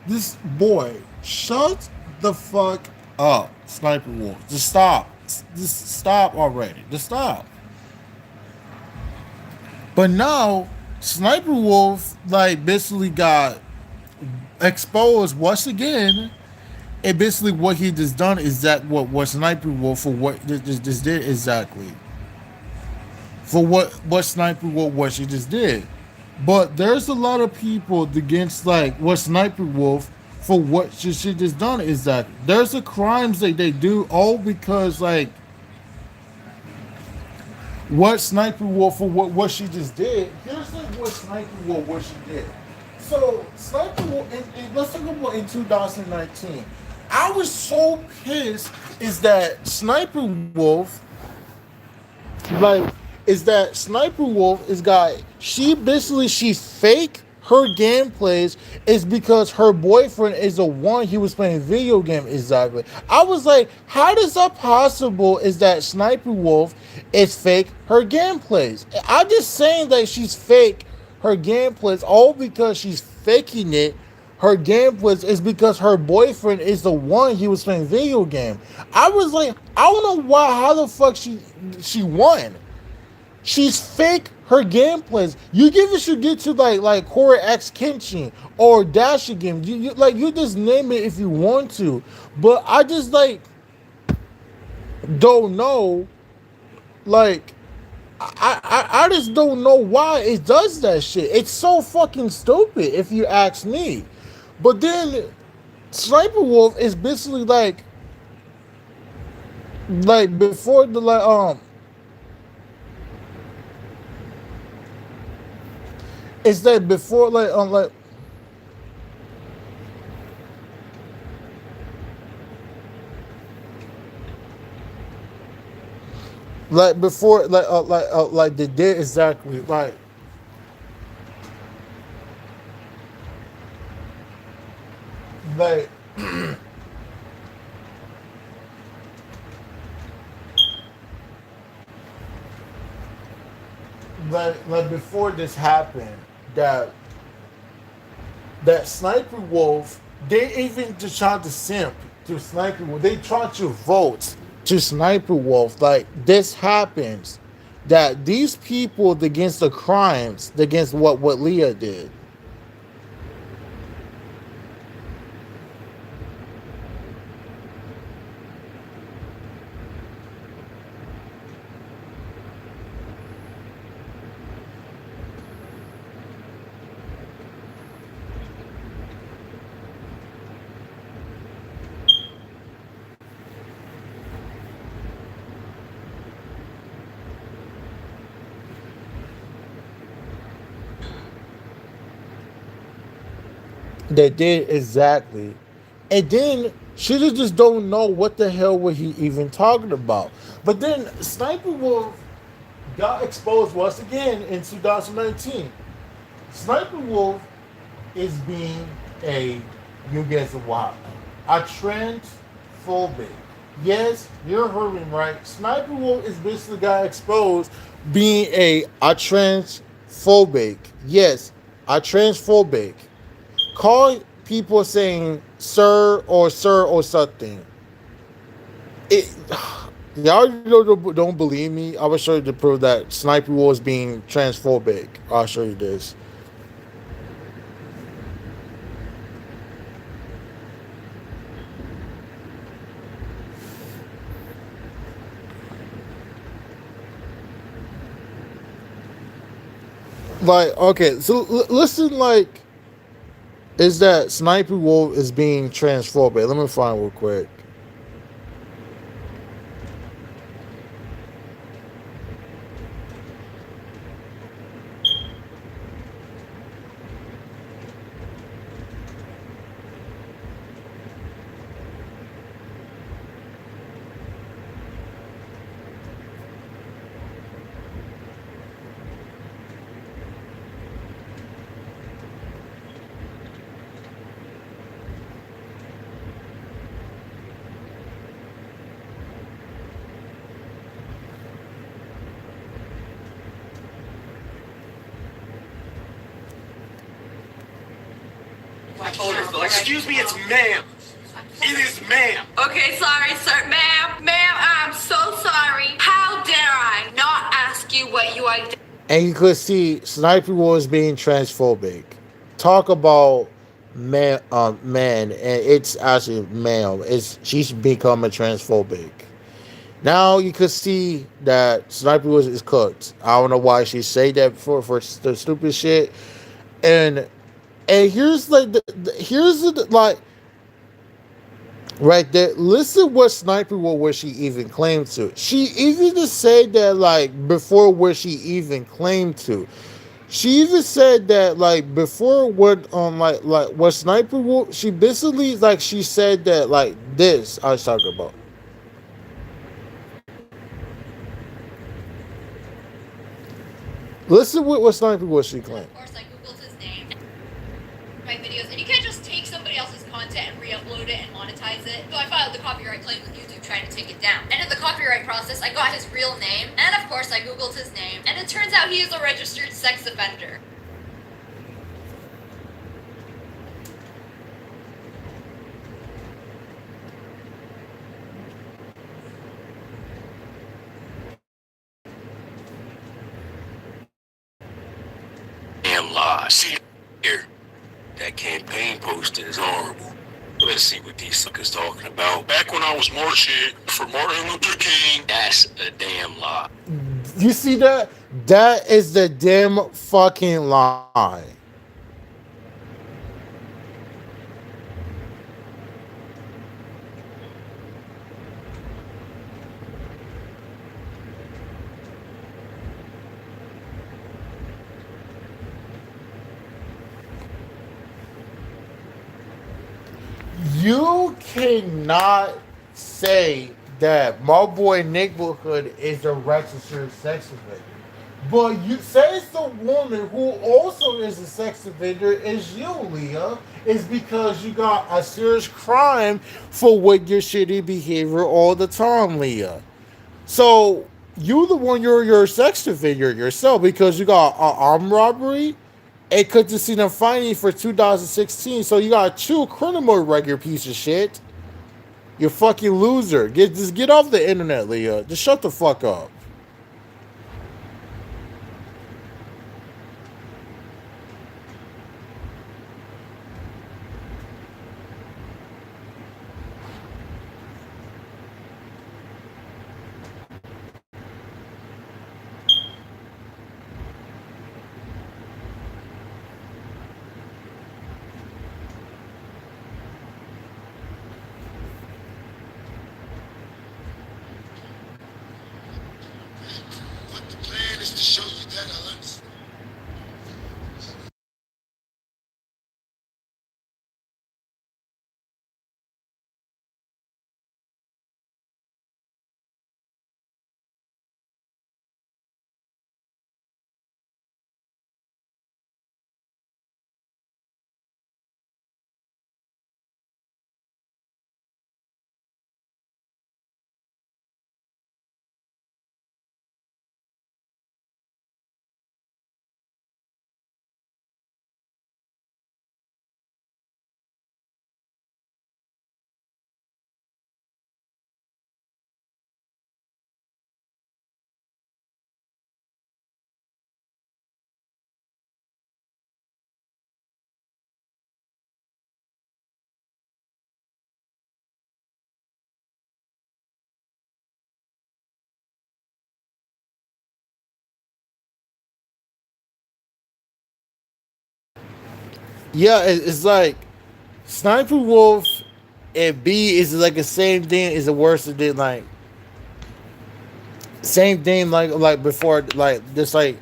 this boy, shut the fuck up, Sniper Wolf. Just stop already. Just stop. But now, Sniper Wolf like basically got exposed once again. And basically, what he just done is that what Sniper Wolf for what this did exactly for what Sniper Wolf what she just did. But there's a lot of people against like what Sniper Wolf for what she just done exactly. There's the crimes that they do all because like what Sniper Wolf for what she just did. Here's like what Sniper Wolf what she did. So Sniper Wolf, let's talk about in 2019. I was so pissed. Is that Sniper Wolf? Like, is that Sniper Wolf is got? She basically she fake her gameplays is because her boyfriend is the one he was playing video game exactly. I was like, how is that possible? Is that Sniper Wolf is fake her gameplays? I'm just saying that she's fake her gameplays all because she's faking it. Her gameplays is because her boyfriend is the one he was playing video game. I was like, I don't know why, how the fuck she won. She's fake her gameplays. You give it should get to like Horror X Kenshin or Dash game. You just name it if you want to. But I just like don't know. Like I just don't know why it does that shit. It's so fucking stupid if you ask me. But then Sniper Wolf is basically like before the it's that before like before like they did exactly like like before this happened that Sniper Wolf, they even just tried to simp to Sniper Wolf. They tried to vote to Sniper Wolf. Like this happens, that these people against the crimes against what Leah did. They did exactly. And then she just don't know what the hell were he even talking about. But then Sniper Wolf got exposed once again in 2019. Sniper Wolf is being a, you guess what, a transphobic. Yes, you're heard me right. Sniper Wolf is basically got exposed being a transphobic. Yes, a transphobic. Call people saying sir or something. It, y'all don't believe me. I will show you to prove that Sniper was being transphobic. I'll show you this. Like, okay, so listen, like, is that Sniper Wolf is being transphobic. Let me find real quick. Excuse me, it's ma'am. It is ma'am. Okay, sorry, sir. Ma'am, I'm so sorry. How dare I not ask you what you identify? And you could see Sniper was being transphobic. Talk about man, and it's actually male. It's she's becoming transphobic. Now you could see that Sniper was is cooked. I don't know why she say that for the stupid shit. And here's like here's the like right there. Listen what Sniper was where she even claimed to. She even just said that like before where she even claimed to. She even said that like before what like what Sniper was. She basically like she said that like this I was talking about. Listen what Sniper was she claimed. Of course, I googled his name. it and monetize it. So I filed the copyright claim with YouTube trying to take it down. And in the copyright process, I got his real name, and of course I googled his name, and it turns out he is a registered sex offender. Damn lie. See here. That campaign poster is horrible. Let's see what these suckers talking about. Back when I was marching for Martin Luther King. That's a damn lie. You see that? That is the damn fucking lie. You cannot say that my boy neighborhood is a registered sex offender. But you says the woman who also is a sex offender is you, Leah, is because you got a serious crime for with your shitty behavior all the time, Leah. So you the one you're a sex offender yourself because you got armed robbery and casino finding for 2016. So you got two criminal record piece of shit. You fucking loser. Just get off the internet, Leah. Just shut the fuck up. But the plan is to show you that Yeah, it's like Sniper Wolf and B is like the same thing. Is the worst than like same thing like before like just like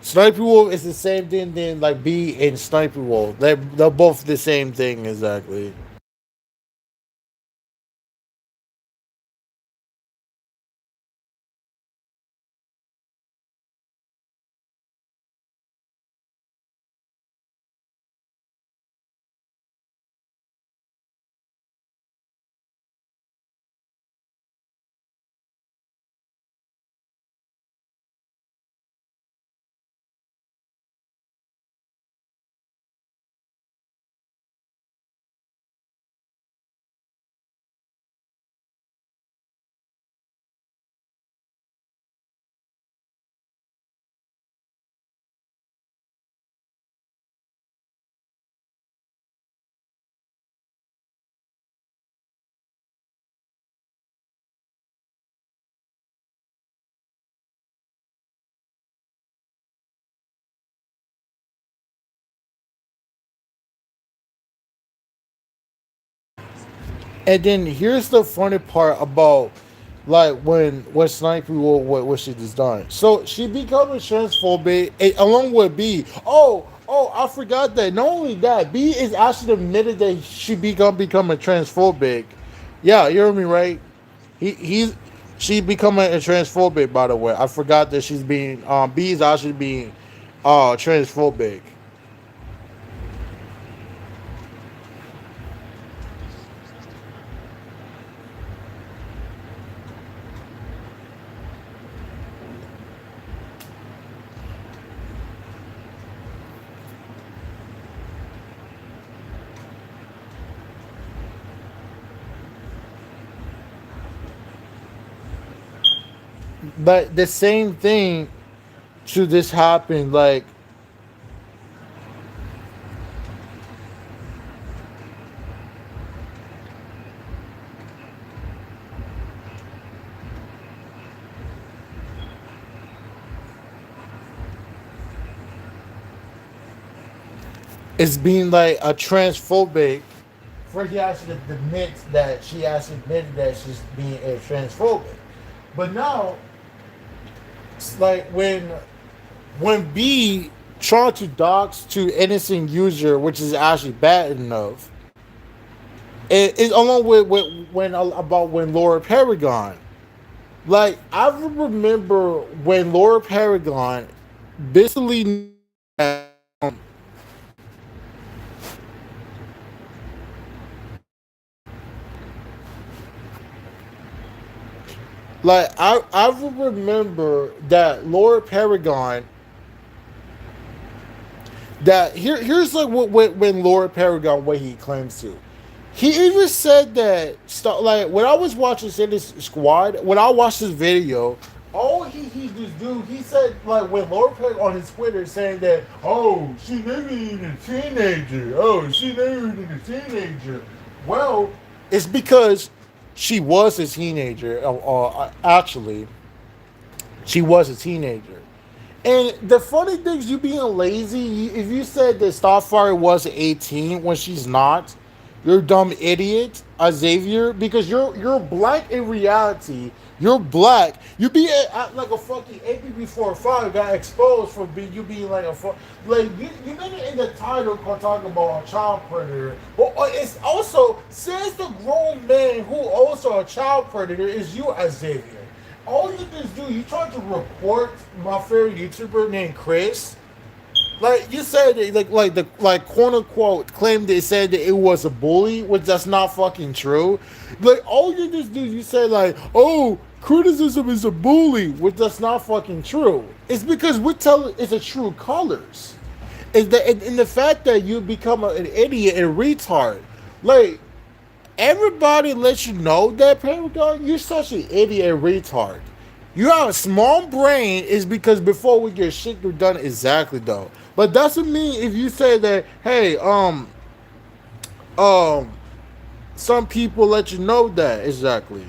Sniper Wolf is the same thing than like B and Sniper Wolf. They're both the same thing exactly. And then here's the funny part about like when Sniper Wolf what she just done. So she becoming transphobic along with B. Oh, I forgot that. Not only that, B is actually admitted that she becoming transphobic. Yeah, you heard me right. He's she becoming a transphobic. By the way, I forgot that she's being B is actually being transphobic. But the same thing to this happen. Like it's being like a transphobic. First, she actually admits that she actually admitted that she's being a transphobic, but now it's like when B tried to dox to innocent user, which is actually bad enough. It along with when about when Laura Paragon. Like I remember when Laura Paragon basically like I remember that Laura Paragon that here's like what when Lord Paragon what he claims to. He even said that stuff like when I was watching this squad, when I watched this video, all he just do he said like when Lord Paragon on his Twitter saying that she never even a teenager. She never even a teenager. Well, it's because she was a teenager. Actually, she was a teenager. And the funny thing is, you being lazy. If you said that Starfire was 18 when she's not, you're a dumb idiot, Xavier. Because you're black in reality. You're black. You be like a fucking APB 45 got exposed for being like like you made it in the title talking about a child predator. But it's also since the grown man who also a child predator is you, Xavier. All you just do, you try to report my favorite YouTuber named Chris. Like you said, like quote unquote claimed they said that it was a bully, which that's not fucking true. Like all you just do, you say like, criticism is a bully, which that's not fucking true. It's because we tell it's a true colors. Is that in the fact that you become an idiot and retard, like everybody lets you know that Paragon, you're such an idiot and retard. You have a small brain is because before we get shit done exactly though. But doesn't mean if you say that, hey, um, some people let you know that exactly.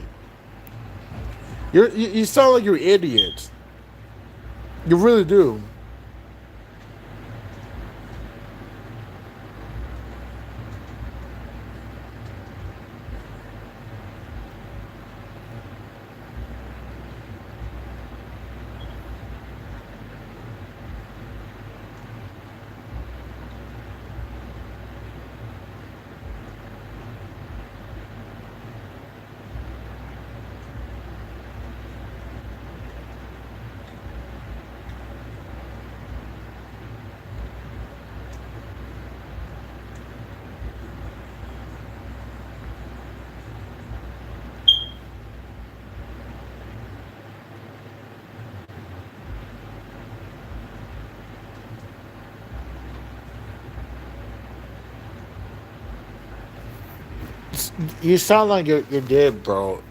You sound like you're idiots. You really do. You sound like you're dead, bro.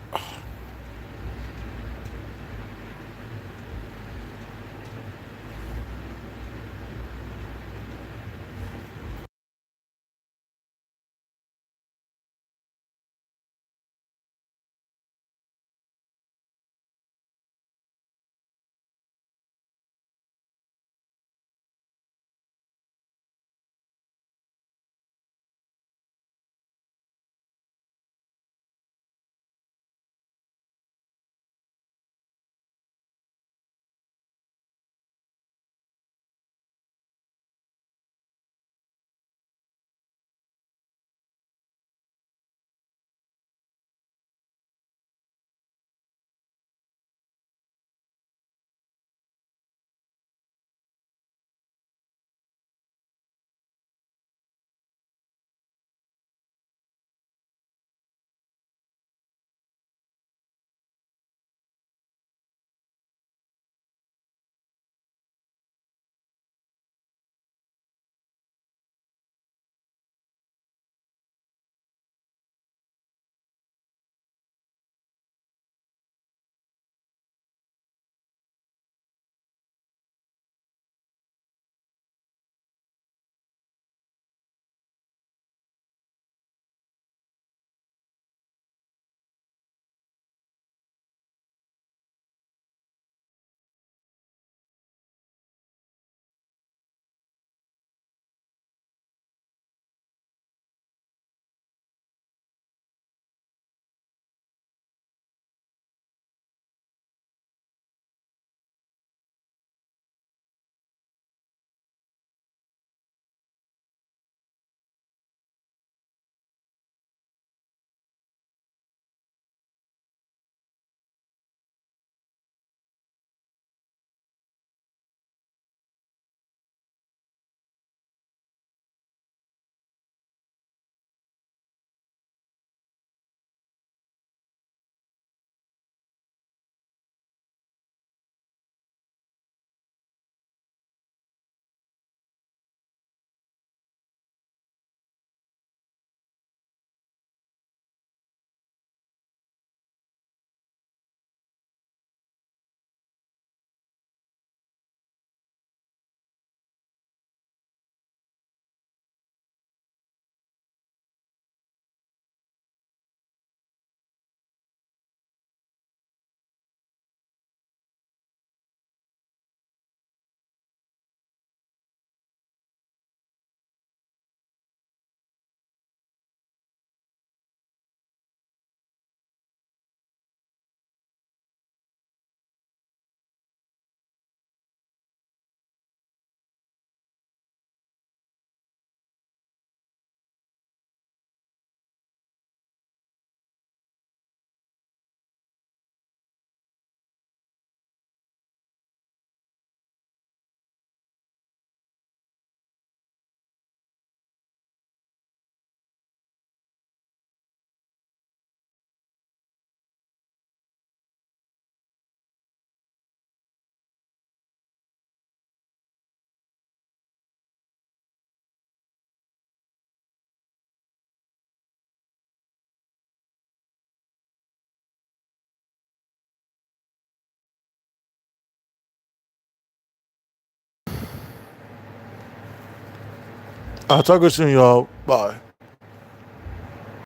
I'll talk to you soon, y'all. Bye.